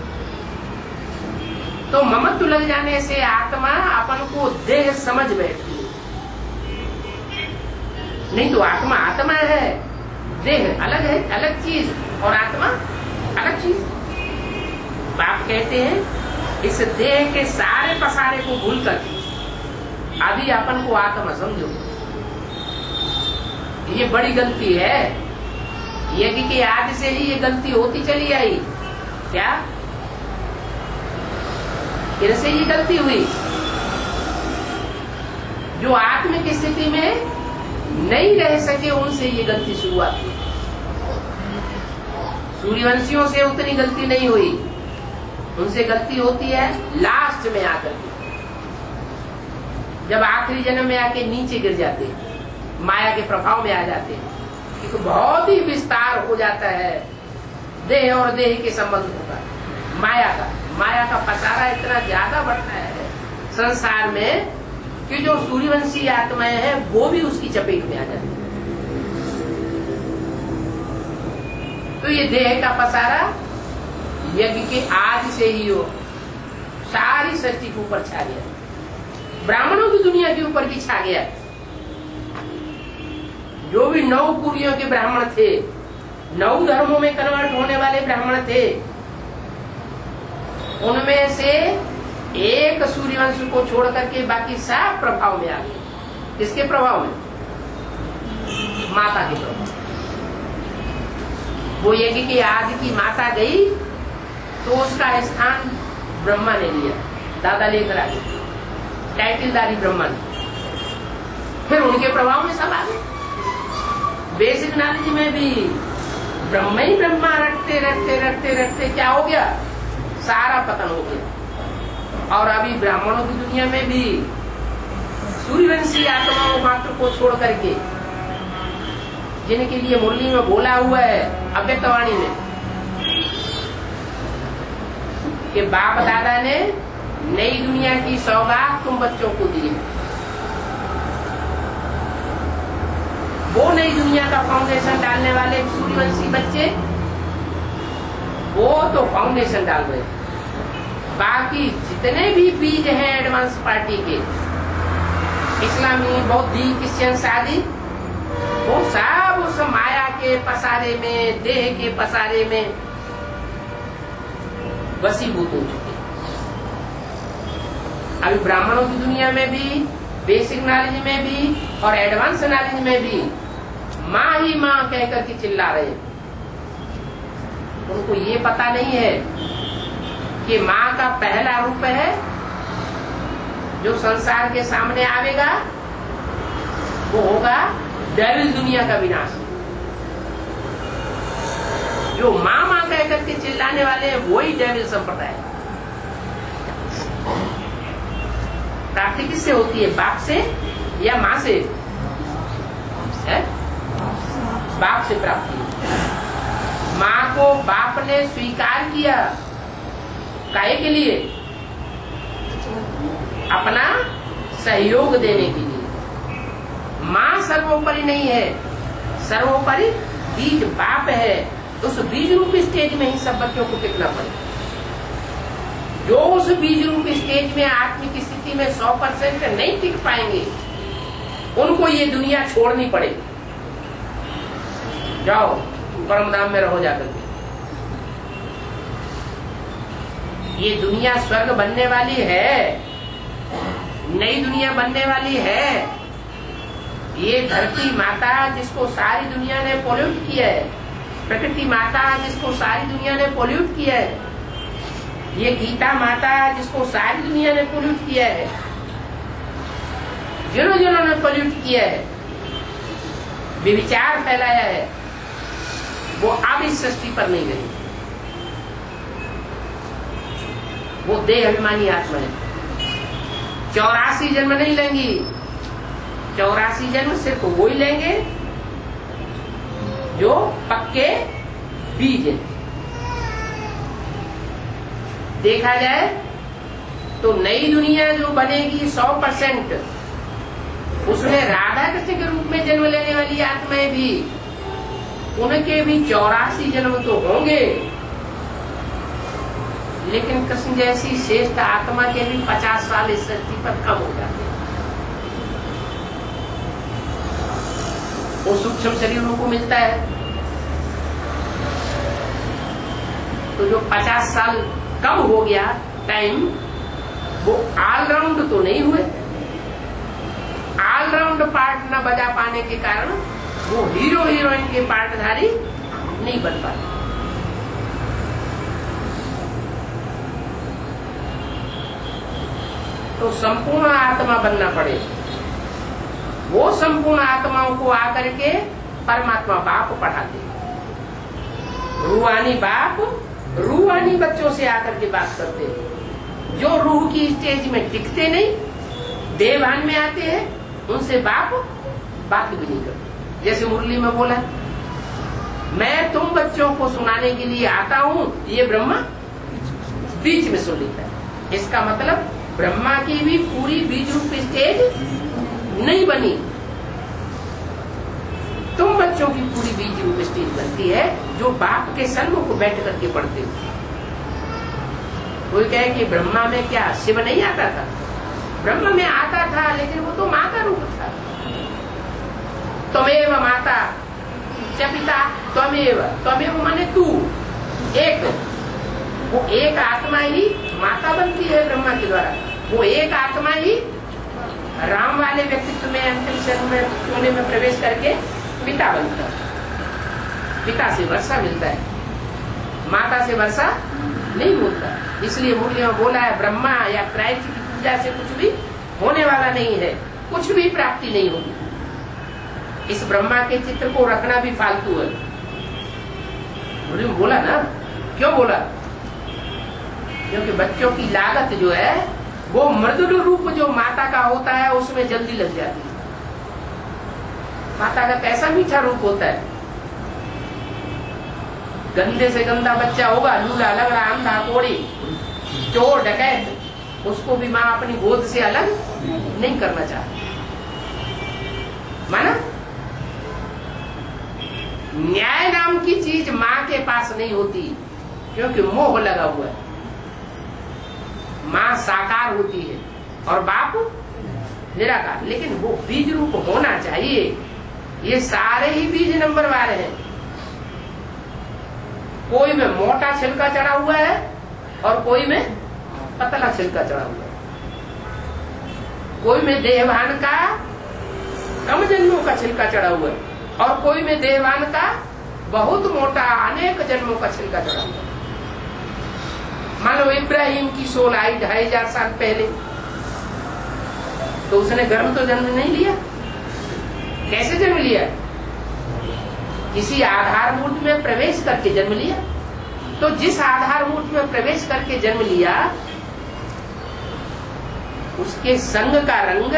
तो ममत्व लग जाने से आत्मा अपन को देह समझ बैठती है। नहीं तो आत्मा आत्मा है, देह अलग है, अलग चीज, और आत्मा अलग चीज। बाप कहते हैं इस देह के सारे पसारे को भूलकर अभी अपन को आत्मा समझो। ये बड़ी गलती है। यज्ञ के आदि से ही ये गलती होती चली आई। क्या इनसे ये गलती हुई? जो आत्मिक स्थिति में नहीं रह सके उनसे ये गलती शुरुआत हुई। सूर्यवंशियों से उतनी गलती नहीं हुई, उनसे गलती होती है लास्ट में आकर के, जब आखिरी जन्म में आके नीचे गिर जाते हैं, माया के प्रभाव में आ जाते हैं। तो बहुत ही विस्तार हो जाता है देह और देह के संबंध होगा। माया का पसारा इतना ज्यादा बढ़ता है संसार में कि जो सूर्यवंशी आत्माएं हैं वो भी उसकी चपेट में आ जाती है। तो ये देह का पसारा यज्ञ के आदि से ही हो सारी सृष्टि के ऊपर छा गया, ब्राह्मणों की दुनिया के ऊपर भी छा गया। जो भी 9 कुरियों के ब्राह्मण थे, 9 धर्मों में कन्वर्ट होने वाले ब्राह्मण थे, उनमें से एक सूर्यवंश को छोड़ करके बाकी सब प्रभाव में आ गए। किसके प्रभाव में? माता के प्रभाव। वो यज्ञ की आदि की माता गई तो उसका स्थान ब्रह्मा ने लिया, दादा लेकर आ गए, टाइटलदारी ब्रह्मा ने। फिर उनके प्रभाव में सब आ गए। बेसिक नॉलेज में भी ब्रह्मा ही ब्रह्मा रटते रटते रटते रटते क्या हो गया? सारा पतन हो गया। और अभी ब्राह्मणों की दुनिया में भी सूर्यवंशी आत्माओं मात्र को छोड़ करके, जिनके लिए मुरली में बोला हुआ है अव्यक्तवाणी में कि बाप दादा ने नई दुनिया की सौगात तुम बच्चों को दी है। वो नई दुनिया का फाउंडेशन डालने वाले सूर्यवंशी बच्चे, वो तो फाउंडेशन डाल रहे। बाकी जितने भी बीज हैं एडवांस पार्टी के, इस्लामी, बौद्धी, क्रिश्चियन आदि, वो सब उस माया के पसारे में, देह के पसारे में वसीभूत हो चुके। अभी ब्राह्मणों की दुनिया में भी, बेसिक नॉलेज में भी और एडवांस नॉलेज में भी माँ ही माँ कहकर के चिल्ला रहे। उनको ये पता नहीं है कि माँ का पहला रूप है जो संसार के सामने आवेगा, वो होगा डेविल दुनिया का विनाश। जो माँ माँ कहकर के चिल्लाने वाले हैं वही डेविल संप्रदाय। प्राप्ति किससे होती है, बाप से या माँ से? है बाप से प्राप्ति। माँ को बाप ने स्वीकार किया, काहे के लिए? अपना सहयोग देने के लिए। माँ सर्वोपरि नहीं है, सर्वोपरि बीज बाप है। उस बीज रूप स्टेज में ही सब बच्चों को टिकना पड़ेगा। जो उस बीज रूप स्टेज में आत्मिक स्थिति में 100% नहीं टिक पाएंगे, उनको ये दुनिया छोड़नी पड़ेगी। जाओ परमधाम में रहो जाकर के। ये दुनिया स्वर्ग बनने वाली है, नई दुनिया बनने वाली है। ये धरती माता जिसको सारी दुनिया ने पोल्यूट किया है, प्रकृति माता जिसको सारी दुनिया ने पोल्यूट किया है, ये गीता माता जिसको सारी दुनिया ने पोल्यूट किया है, जिन्होंने पोल्यूट किया है, विचार फैलाया है, वो अब इस सृष्टि पर नहीं रही। वो देह अभिमानी आत्मा है। 84 जन्म नहीं लेंगी। 84 जन्म सिर्फ वो ही लेंगे जो पक्के बीज हैं। देखा जाए तो नई दुनिया जो बनेगी 100%, उसमें राधा कृष्ण के रूप में जन्म लेने वाली आत्माएं भी, उनके भी 84 जन्म तो होंगे, लेकिन कृष्ण जैसी श्रेष्ठ आत्मा के भी 50 साल इस धरती पर कम हो जाते हैं। वो सूक्ष्म शरीर उनको मिलता है, तो जो 50 साल कम हो गया टाइम, वो ऑलराउंड तो नहीं हुए। ऑलराउंड पार्ट न बजा पाने के कारण वो हीरो हीरोइन के पार्टधारी नहीं बन पाते। तो संपूर्ण आत्मा बनना पड़े। वो संपूर्ण आत्माओं को आकर के परमात्मा बाप पढ़ाते। रूहानी बाप रूहानी बच्चों से आकर के बात करते हैं। जो रूह की स्टेज में टिकते नहीं, देवभान में आते हैं, उनसे बाप बात भी नहीं करते। जैसे मुरली में बोला, मैं तुम बच्चों को सुनाने के लिए आता हूँ, ये ब्रह्मा बीच में सुन लेता है। इसका मतलब ब्रह्मा की भी पूरी बीज रूप स्टेज नहीं बनी। तुम बच्चों की पूरी बीज रूप स्टेज बनती है, जो बाप के सन्मुख को बैठ करके पढ़ते हो। कोई कहे कि ब्रह्मा में क्या शिव नहीं आता था? ब्रह्मा में आता था, लेकिन वो तो माँ का रूप था। त्वमेव माता च पिता त्वमेव, त्वमेव माने तू, एक। वो एक आत्मा ही माता बनती है ब्रह्मा के द्वारा। वो एक आत्मा ही राम वाले व्यक्तित्व में अंतिम शरीर में सोने में प्रवेश करके पिता बनता है। पिता से वर्षा मिलता है, माता से वर्षा नहीं मिलता। इसलिए मुरली में बोला है, ब्रह्मा या क्राइस्ट की पूजा से कुछ भी होने वाला नहीं है, कुछ भी प्राप्ति नहीं होगी। इस ब्रह्मा के चित्र को रखना भी फालतू है। मुरली में बोला ना, क्यों बोला? क्योंकि बच्चों की लागत जो है वो मृदुल रूप जो माता का होता है उसमें जल्दी लग जाती है। माता का कैसा मीठा रूप होता है। गंदे से गंदा बच्चा होगा, लूला लगड़ा अंधा कोड़ी चोर डकैत, उसको भी माँ अपनी गोद से अलग नहीं करना चाहती। माना न्याय नाम की चीज माँ के पास नहीं होती, क्योंकि मोह लगा हुआ है। माँ साकार होती है और बाप निराकार, लेकिन वो बीज रूप होना चाहिए। ये सारे ही बीज नंबरवार हैं। कोई में मोटा छिलका चढ़ा हुआ है और कोई में पतला छिलका चढ़ा हुआ है। कोई में देहवान का कम जन्मों का छिलका चढ़ा हुआ है और कोई में देहवान का बहुत मोटा अनेक जन्मों का छिलका चढ़ा हुआ है। मानो इब्राहिम की सोल आई 2500 साल पहले, तो उसने गर्भ तो जन्म नहीं लिया। कैसे जन्म लिया? किसी आधारभूत में प्रवेश करके जन्म लिया। तो जिस आधारभूत में प्रवेश करके जन्म लिया, उसके संग का रंग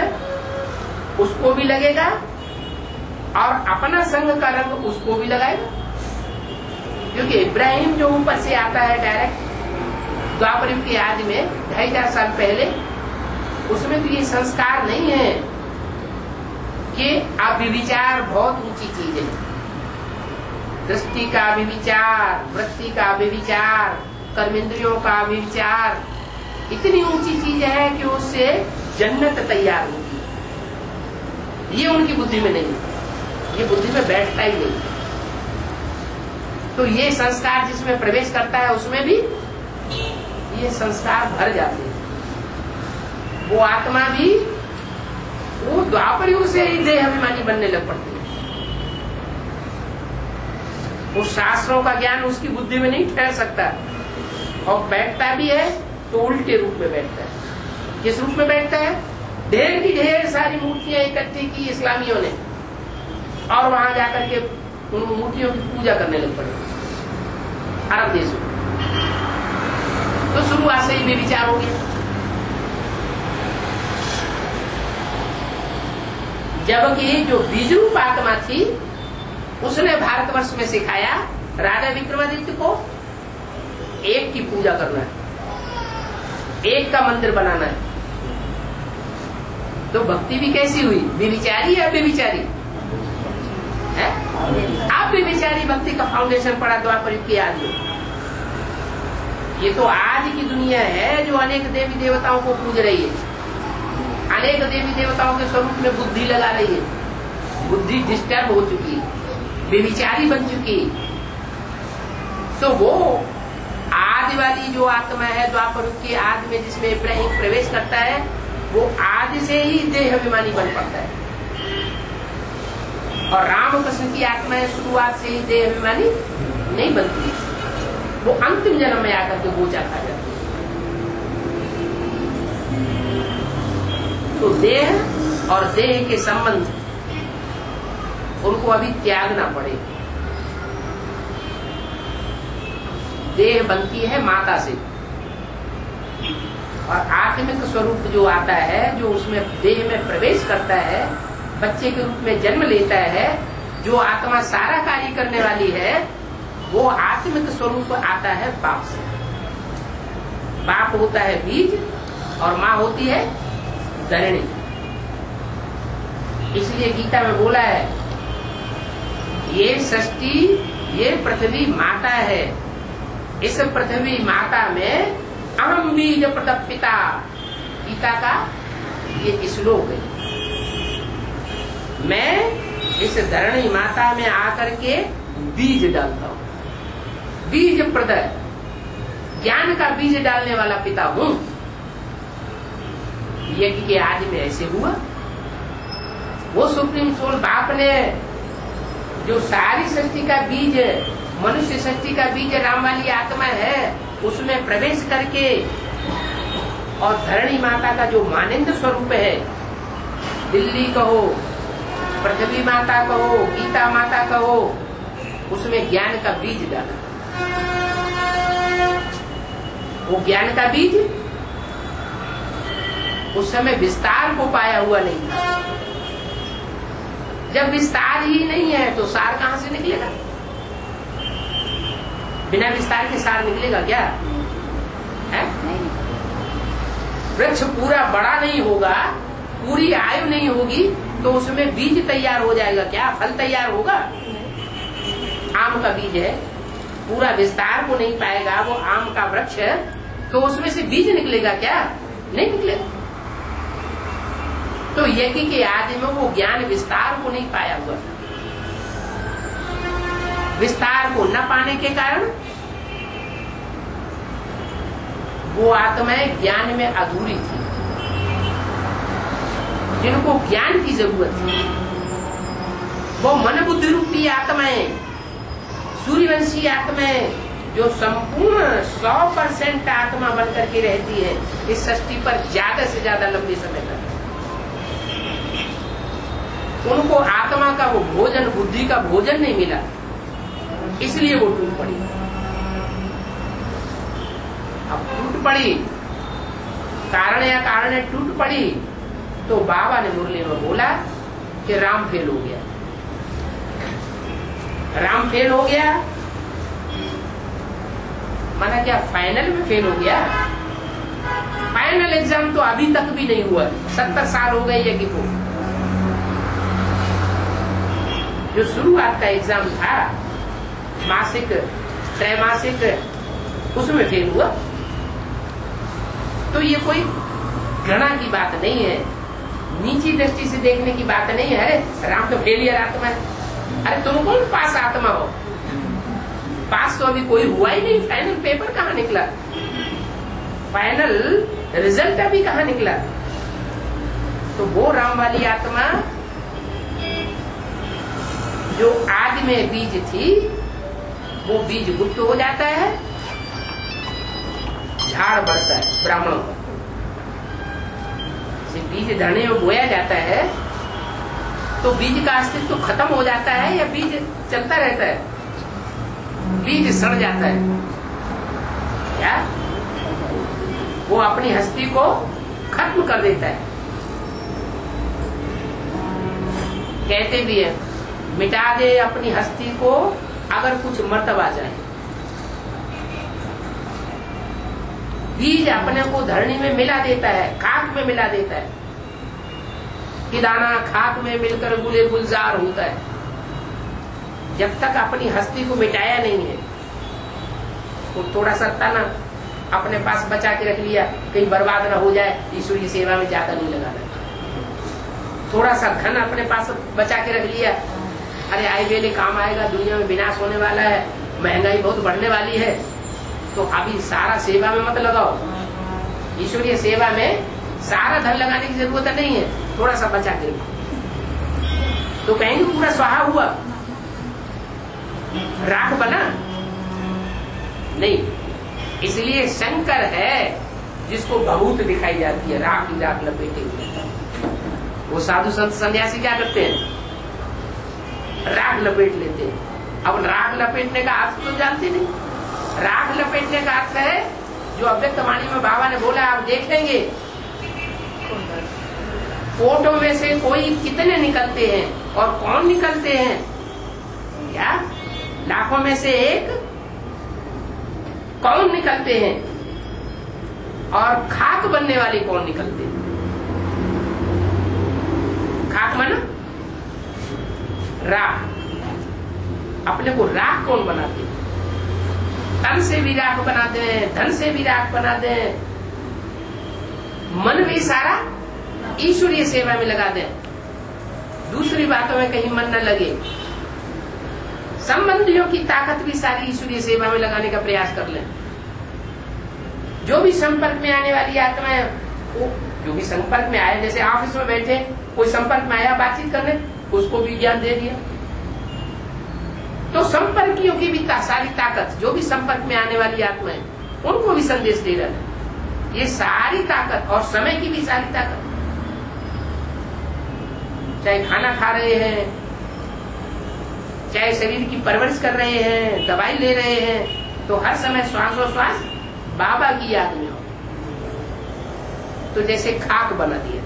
उसको भी लगेगा और अपना संग का रंग उसको भी लगाएगा। क्योंकि इब्राहिम जो ऊपर से आता है डायरेक्ट द्वापर युग की आदि में 2500 साल पहले, उसमें तो ये संस्कार नहीं है कि अभिविचार बहुत ऊंची चीज है। दृष्टि का अभिविचार, वृत्ति का अभिविचार, कर्मेंद्रियों का अभिविचार इतनी ऊंची चीज है कि उससे जन्नत तैयार होगी। ये उनकी बुद्धि में नहीं, ये बुद्धि में बैठता ही नहीं। तो ये संस्कार जिसमें प्रवेश करता है उसमें भी ये संस्कार भर जाते हैं। वो आत्मा भी वो द्वापर युग से ही देह अभिमानी बनने लग पड़ती है। वो शास्त्रों का ज्ञान उसकी बुद्धि में नहीं ठहर सकता और बैठता भी है तो उल्टे रूप में बैठता है। किस रूप में बैठता है? ढेर की ढेर सारी मूर्तियां इकट्ठी की इस्लामियों ने और वहां जाकर के उन मूर्तियों की पूजा करने लग पड़े अरब देशों में। तो शुरुआत से ही बेविचार हो गया। जबकि जो बीज रूप आत्मा थी उसने भारतवर्ष में सिखाया राजा विक्रमादित्य को एक की पूजा करना है, एक का मंदिर बनाना है। तो भक्ति भी कैसी हुई? बेविचारी या बेविचारी? आप बेविचारी भक्ति का फाउंडेशन पड़ा द्वापर युग की आदि। ये तो आज की दुनिया है जो अनेक देवी देवताओं को पूज रही है, अनेक देवी देवताओं के स्वरूप में बुद्धि लगा रही है। बुद्धि डिस्टर्ब हो चुकी है, बेविचारी बन चुकी। तो वो आदि वाली जो आत्मा है द्वापर युग की आदि में जिसमें इब्राहिम प्रवेश करता है, वो आदि से ही देह अभिमानी बन पड़ता है। और रामकृष्ण की आत्मा शुरुआत से ही देह अभिमानी नहीं बनती, वो अंतिम जन्म में आकर के बोझा खा जाती है। तो देह और देह के संबंध उनको अभी त्यागना पड़ेगा। देह बनती है माता से और आत्मिक स्वरूप जो आता है, जो उसमें देह में प्रवेश करता है, बच्चे के रूप में जन्म लेता है, जो आत्मा सारा कार्य करने वाली है, वो आत्मिक स्वरूप आता है बाप से। बाप होता है बीज और माँ होती है धरणी। इसलिए गीता में बोला है ये सृष्टि, ये पृथ्वी माता है। इस पृथ्वी माता में अहम बीज प्रतपिता, गीता का ये श्लोक है। मैं इस धरणी माता में आकर के बीज डालता हूँ। बीज प्रदय, ज्ञान का बीज डालने वाला पिता हूँ। यज्ञ के आदि में ऐसे हुआ। वो सुप्रीम सोल बाप ने जो सारी सृष्टि का बीज, मनुष्य सृष्टि का बीज राम वाली आत्मा है, उसमें प्रवेश करके और धरणी माता का जो मानिंद स्वरूप है, दिल्ली कहो, पृथ्वी माता कहो, गीता माता कहो, उसमें ज्ञान का बीज डाला। वो ज्ञान का बीज उस समय विस्तार को पाया हुआ नहीं था। जब विस्तार ही नहीं है तो सार कहां से निकलेगा? बिना विस्तार के सार निकलेगा क्या? है? वृक्ष पूरा बड़ा नहीं होगा, पूरी आयु नहीं होगी, तो उसमें बीज तैयार हो जाएगा क्या? फल तैयार होगा? आम का बीज है, पूरा विस्तार को नहीं पाएगा, वो आम का वृक्ष है, तो उसमें से बीज निकलेगा क्या? नहीं निकलेगा। तो यज्ञ के आदि में वो ज्ञान विस्तार को नहीं पाया हुआ था। विस्तार को न पाने के कारण वो आत्माएं ज्ञान में अधूरी थी। जिनको ज्ञान की जरूरत थी वो मन बुद्धि रूपी आत्माएं, सूर्यवंशी आत्माएं, जो संपूर्ण 100% आत्मा बनकर के रहती है इस सृष्टि पर ज्यादा से ज्यादा लंबे समय तक, उनको आत्मा का वो भोजन, बुद्धि का भोजन नहीं मिला, इसलिए वो टूट पड़ी। अब टूट पड़ी, कारण या कारण टूट पड़ी, तो बाबा ने मुरली में बोला कि राम फेल हो गया। राम फेल हो गया माना क्या? फाइनल में फेल हो गया। फाइनल एग्जाम तो अभी तक भी नहीं हुआ, 70 साल हो गए यज्ञ को। जो शुरुआत का एग्जाम था, मासिक, त्रैमासिक, उसमें फेल हुआ। तो ये कोई घृणा की बात नहीं है, नीची दृष्टि से देखने की बात नहीं है। राम तो फेलियर आत्मा है। अरे तुम कौन पास आत्मा हो? पास तो अभी कोई हुआ ही नहीं। फाइनल पेपर कहाँ निकला? फाइनल रिजल्ट अभी कहाँ निकला? तो वो राम वाली आत्मा जो आदि में बीज थी, वो बीज गुप्त हो जाता है, झाड़ बढ़ता है ब्राह्मणों का। बीज धरने में बोया जाता है तो बीज का अस्तित्व तो खत्म हो जाता है या बीज चलता रहता है? बीज सड़ जाता है क्या? वो अपनी हस्ती को खत्म कर देता है। कहते भी है, मिटा दे अपनी हस्ती को अगर कुछ मर्तबा जाए। बीज अपने को धरनी में मिला देता है, खाक में मिला देता है कि दाना खाक में मिलकर गुले गुलजार होता है। जब तक अपनी हस्ती को मिटाया नहीं है, तो थोड़ा सा तना अपने पास बचा के रख लिया, कहीं बर्बाद ना हो जाए, ईश्वरीय सेवा में ज्यादा नहीं लगाना। थोड़ा सा धन अपने पास बचा के रख लिया, अरे आए वेले काम आएगा, दुनिया में विनाश होने वाला है, महंगाई बहुत बढ़ने वाली है, तो अभी सारा सेवा में मत लगाओ। ईश्वरीय सेवा में सारा धन लगाने की जरूरत नहीं है, थोड़ा सा बचा के रखो। तो कहेंगे पूरा स्वाहा हुआ, राख बना नहीं। इसलिए शंकर है जिसको भभूत दिखाई जाती है, राख ही राख लपेटे हुए। वो साधु संत सन्यासी क्या करते हैं? राख लपेट लेते हैं। अब राख लपेटने का अर्थ तो जानते नहीं। राख लपेटने का अर्थ है जो अव्यक्त वाणी में बाबा ने बोला, आप देखेंगे फोटो में से कोई कितने निकलते हैं और कौन निकलते हैं, क्या लाखों में से एक कौन निकलते हैं, और खाक बनने वाले कौन निकलते हैं। खाक माना राख। अपने को राख कौन बनाते हैं? तन से भी राख बनाते हैं, धन से भी राख बनाते हैं, मन भी सारा ईश्वरीय सेवा में लगा दें, दूसरी बातों में कहीं मन न लगे। संबंधियों की ताकत भी सारी ईश्वरीय सेवा में लगाने का प्रयास कर लें। जो भी संपर्क में आने वाली आत्माएं, जो भी संपर्क में आए, जैसे ऑफिस में बैठे कोई संपर्क में आया बातचीत करने, उसको भी ज्ञान दे दिया। तो संपर्कियों की भी सारी ताकत, जो भी संपर्क में आने वाली आत्माएं, उनको भी संदेश दे रहा है। ये सारी ताकत और समय की भी सारी ताकत, चाहे खाना खा रहे हैं, चाहे शरीर की परवरिश कर रहे हैं, दवाई ले रहे हैं, तो हर समय श्वासोश्वास बाबा की याद में हो। तो जैसे खाक बना दिया,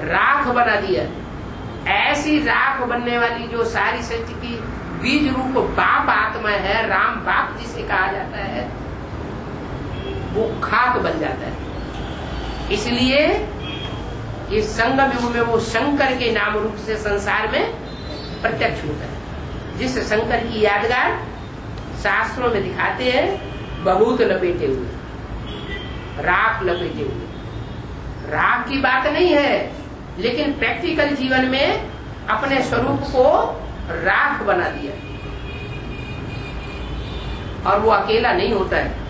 राख बना दिया, ऐसी राख बनने वाली जो सारी सृष्टि की बीज रूप बाप आत्मा है, राम बाप जिसे कहा जाता है, वो खाक बन जाता है। इसलिए इस संगम युग में वो शंकर के नाम रूप से संसार में प्रत्यक्ष होता है। जिस शंकर की यादगार शास्त्रों में दिखाते हैं, बहुत लपेटे हुए, राख लपेटे हुए। राख की बात नहीं है, लेकिन प्रैक्टिकल जीवन में अपने स्वरूप को राख बना दिया। और वो अकेला नहीं होता है,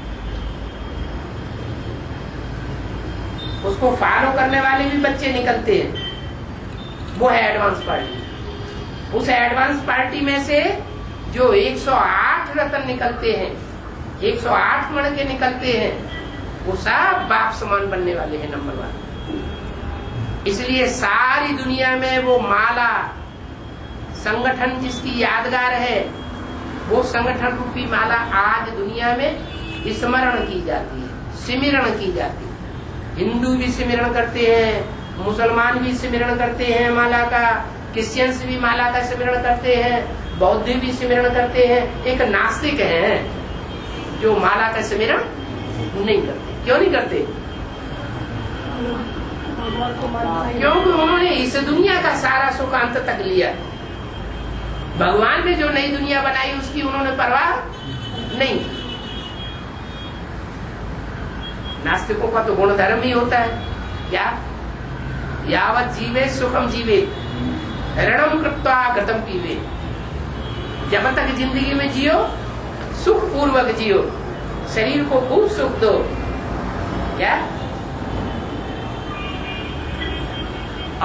उसको फॉलो करने वाले भी बच्चे निकलते हैं। वो है एडवांस पार्टी। उस एडवांस पार्टी में से जो 108 रतन निकलते हैं, 108 मण के निकलते हैं, वो सब बाप समान बनने वाले हैं, नंबर 1। इसलिए सारी दुनिया में वो माला संगठन जिसकी यादगार है, वो संगठन रूपी माला आज दुनिया में स्मरण की जाती है, सिमरण की जाती है। हिंदू भी सिमरण करते हैं, मुसलमान भी सिमरण करते हैं माला का, क्रिश्चियंस भी माला का सिमरण करते हैं, बौद्ध भी सिमरण करते हैं। एक नास्तिक है जो माला का सिमरण नहीं करते। क्यों नहीं करते? क्योंकि उन्होंने इस दुनिया का सारा सुख अंत तक लिया। भगवान ने जो नई दुनिया बनाई उसकी उन्होंने परवाह नहीं। नास्तिकों का तो गुण धर्म ही होता है क्या? यावत जीवे सुखम जीवे, ऋणम कृत्वा घृतम पीवे। जब तक जिंदगी में जियो सुख पूर्वक जियो, शरीर को खूब सुख दो। क्या?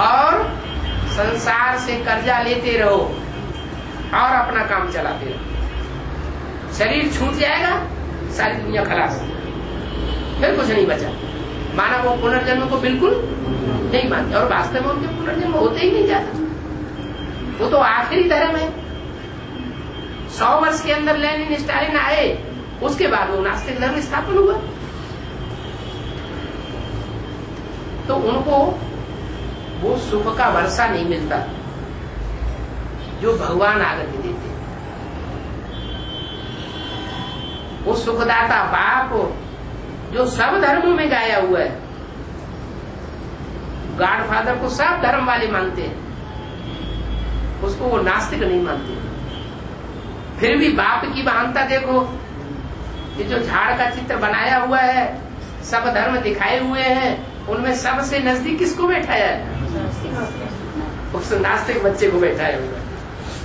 और संसार से कर्जा लेते रहो और अपना काम चलाते रहो। शरीर छूट जाएगा, सारी दुनिया खलास, फिर कुछ नहीं बचा। माना वो पुनर्जन्म को बिल्कुल नहीं मानते, और वास्तव में उनके पुनर्जन्म होते ही नहीं जाता। वो तो आखिरी धर्म है। 100 वर्ष के अंदर लेनिन स्टालिन आए, उसके बाद वो नास्तिक धर्म स्थापन हुआ। तो उनको वो सुख का वर्षा नहीं मिलता जो भगवान आकर के देते। वो सुखदाता बाप जो सब धर्मों में गाया हुआ है, गॉड फादर को सब धर्म वाले मानते हैं, उसको वो नास्तिक नहीं मानते। फिर भी बाप की महानता देखो, ये जो झाड़ का चित्र बनाया हुआ है, सब धर्म दिखाए हुए हैं, उनमें सबसे नजदीक किसको बैठाया है? उस नास्तिक बच्चे को बैठाया हुआ है।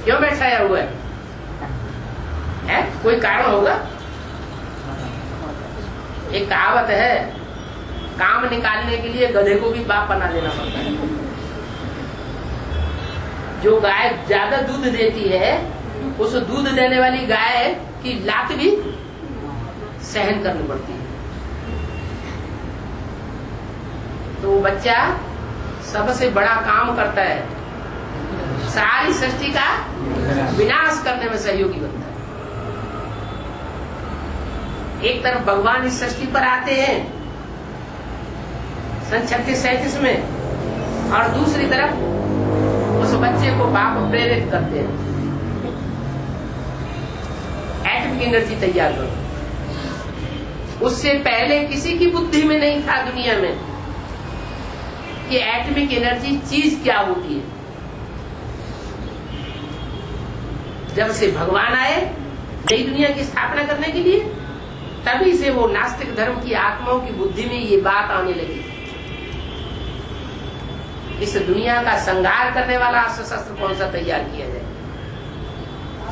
क्यों बैठाया हुआ है? कोई कारण होगा? एक कहावत है, काम निकालने के लिए गधे को भी बाप बना देना पड़ता है। जो गाय ज्यादा दूध देती है, उस दूध देने वाली गाय की लात भी सहन करनी पड़ती है। तो वो बच्चा सबसे बड़ा काम करता है, सारी सृष्टि का विनाश करने में सहयोगी बनता है। एक तरफ भगवान इस सृष्टि पर आते हैं सन 36-37 में, और दूसरी तरफ उस बच्चे को बाप प्रेरित करते हैं, एटमिक एनर्जी तैयार करो। उससे पहले किसी की बुद्धि में नहीं था दुनिया में कि एटमिक एनर्जी चीज क्या होती है। जब से भगवान आए नई दुनिया की स्थापना करने के लिए, तभी से वो नास्तिक धर्म की आत्माओं की बुद्धि में ये बात आने लगी। इस दुनिया का संहार करने वाला अस्त्र शस्त्र कौन सा तैयार किया जाए।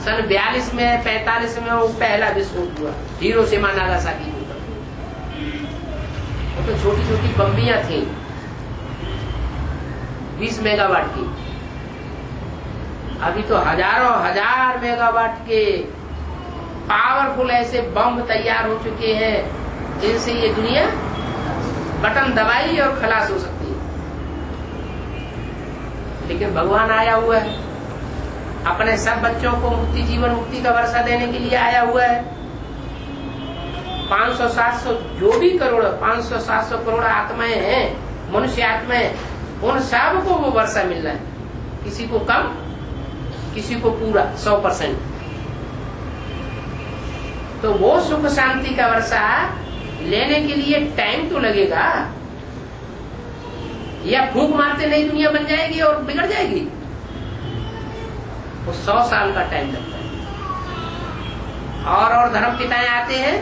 सन 42 में 45 में वो पहला विस्फोट हुआ, हिरोशिमा नागासाकी के ऊपर। वो तो छोटी छोटी बम्बियां थी 20 मेगावाट की। अभी तो हजारों हजार मेगावाट के पावरफुल ऐसे बम तैयार हो चुके हैं, जिनसे ये दुनिया बटन दबाई और खलास हो सकती है। लेकिन भगवान आया हुआ है, अपने सब बच्चों को मुक्ति, जीवन मुक्ति का वर्षा देने के लिए आया हुआ है। 500-700 जो भी करोड़ 500-700 करोड़ आत्माएं हैं, मनुष्य आत्माएं, उन सब को वो वर्षा मिल रहा है। किसी को कम, किसी को पूरा 100%। तो वो सुख शांति का वर्षा लेने के लिए टाइम तो लगेगा, या फूंक मारते नई दुनिया बन जाएगी और बिगड़ जाएगी। वो 100 साल का टाइम लगता है। और धर्म पिताएं आते हैं,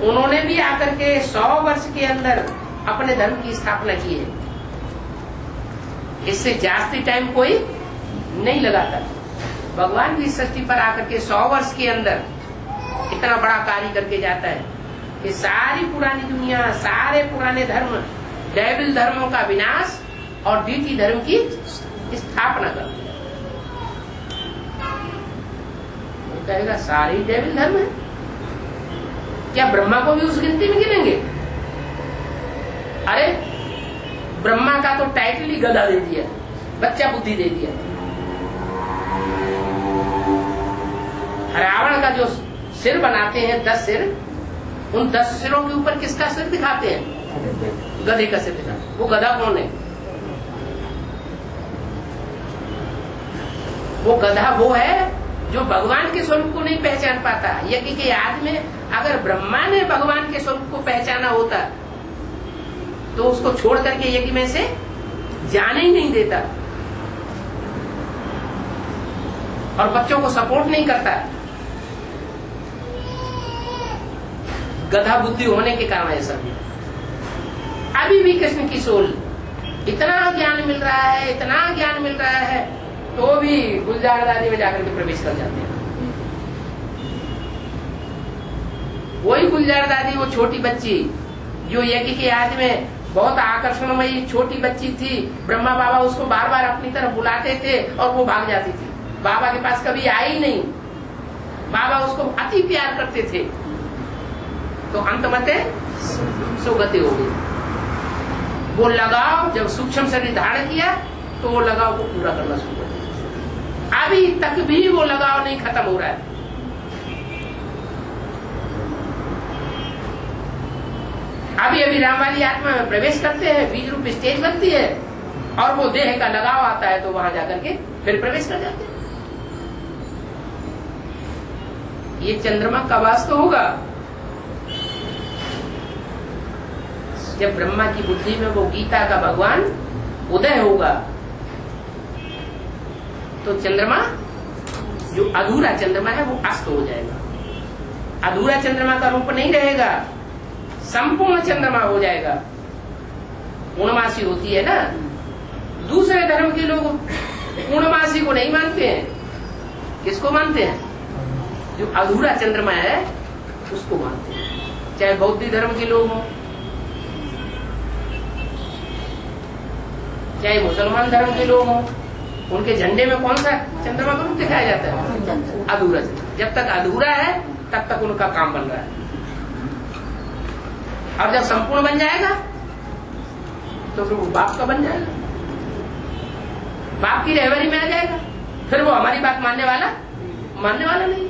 उन्होंने भी आकर के 100 वर्ष के अंदर अपने धर्म की स्थापना की है। इससे जास्ती टाइम कोई नहीं लगाता। भगवान भी सृष्टि पर आकर के 100 वर्ष के अंदर इतना बड़ा कार्य करके जाता है कि सारी पुरानी दुनिया, सारे पुराने धर्म, डेविल धर्मों का विनाश और डीटी धर्म की स्थापना कर दिया। वो कहेगा सारे डेविल धर्म है, क्या ब्रह्मा को भी उस गिनती में गिनेंगे? अरे ब्रह्मा का तो टाइटल ही गधा दे दिया, बच्चा बुद्धि दे दिया। रावण का जो सिर बनाते हैं 10 सिर, उन 10 सिरों के ऊपर किसका सिर दिखाते हैं? गधे का सिर दिखाते हैं। वो गधा कौन है? वो गधा वो है जो भगवान के स्वरूप को नहीं पहचान पाता। यज्ञ के याद में अगर ब्रह्मा ने भगवान के स्वरूप को पहचाना होता तो उसको छोड़ करके यज्ञ में से जाने ही नहीं देता और बच्चों को सपोर्ट नहीं करता। गधा बुद्धि होने के कारण ऐसा भी। अभी भी कृष्ण की सोल इतना ज्ञान मिल रहा है, इतना ज्ञान मिल रहा है, तो भी गुलजार दादी में जाकर के प्रवेश कर जाते हैं। वही गुलजार दादी, वो छोटी बच्ची जो यज्ञ के याद में बहुत आकर्षणमयी छोटी बच्ची थी, ब्रह्मा बाबा उसको बार बार अपनी तरफ बुलाते थे और वो भाग जाती थी, बाबा के पास कभी आई नहीं। बाबा उसको अति प्यार करते थे, तो अंतमते सुगति हो गई। वो लगाव जब सूक्ष्म शरीर धारण किया तो वो लगाव को पूरा करना शुरू कर दिया। अभी तक भी वो लगाव नहीं खत्म हो रहा है। अभी अभी राम वाली आत्मा में प्रवेश करते हैं, बीज रूप स्टेज बनती है और वो देह का लगाव आता है तो वहां जाकर के फिर प्रवेश कर जाते हैं। ये चंद्रमा का वास्तव होगा जब ब्रह्मा की बुद्धि में वो गीता का भगवान उदय होगा, तो चंद्रमा जो अधूरा चंद्रमा है वो अस्त हो जाएगा। अधूरा चंद्रमा का रूप नहीं रहेगा, संपूर्ण चंद्रमा हो जाएगा। पूर्णमासी होती है ना, दूसरे धर्म के लोग पूर्णमासी को नहीं मानते हैं। किसको मानते हैं? जो अधूरा चंद्रमा है उसको मानते हैं। चाहे बौद्ध धर्म के लोग हों, चाहे मुसलमान धर्म के लोग हों, उनके झंडे में कौन सा चंद्रमा का रूप दिखाया जाता है? अधूरा चंद्रमा। जब तक अधूरा है तब तक उनका काम बन रहा है, और जब संपूर्ण बन जाएगा तो फिर वो बाप का बन जाएगा, बाप की रहबरी में आ जाएगा। फिर वो हमारी बात मानने वाला नहीं।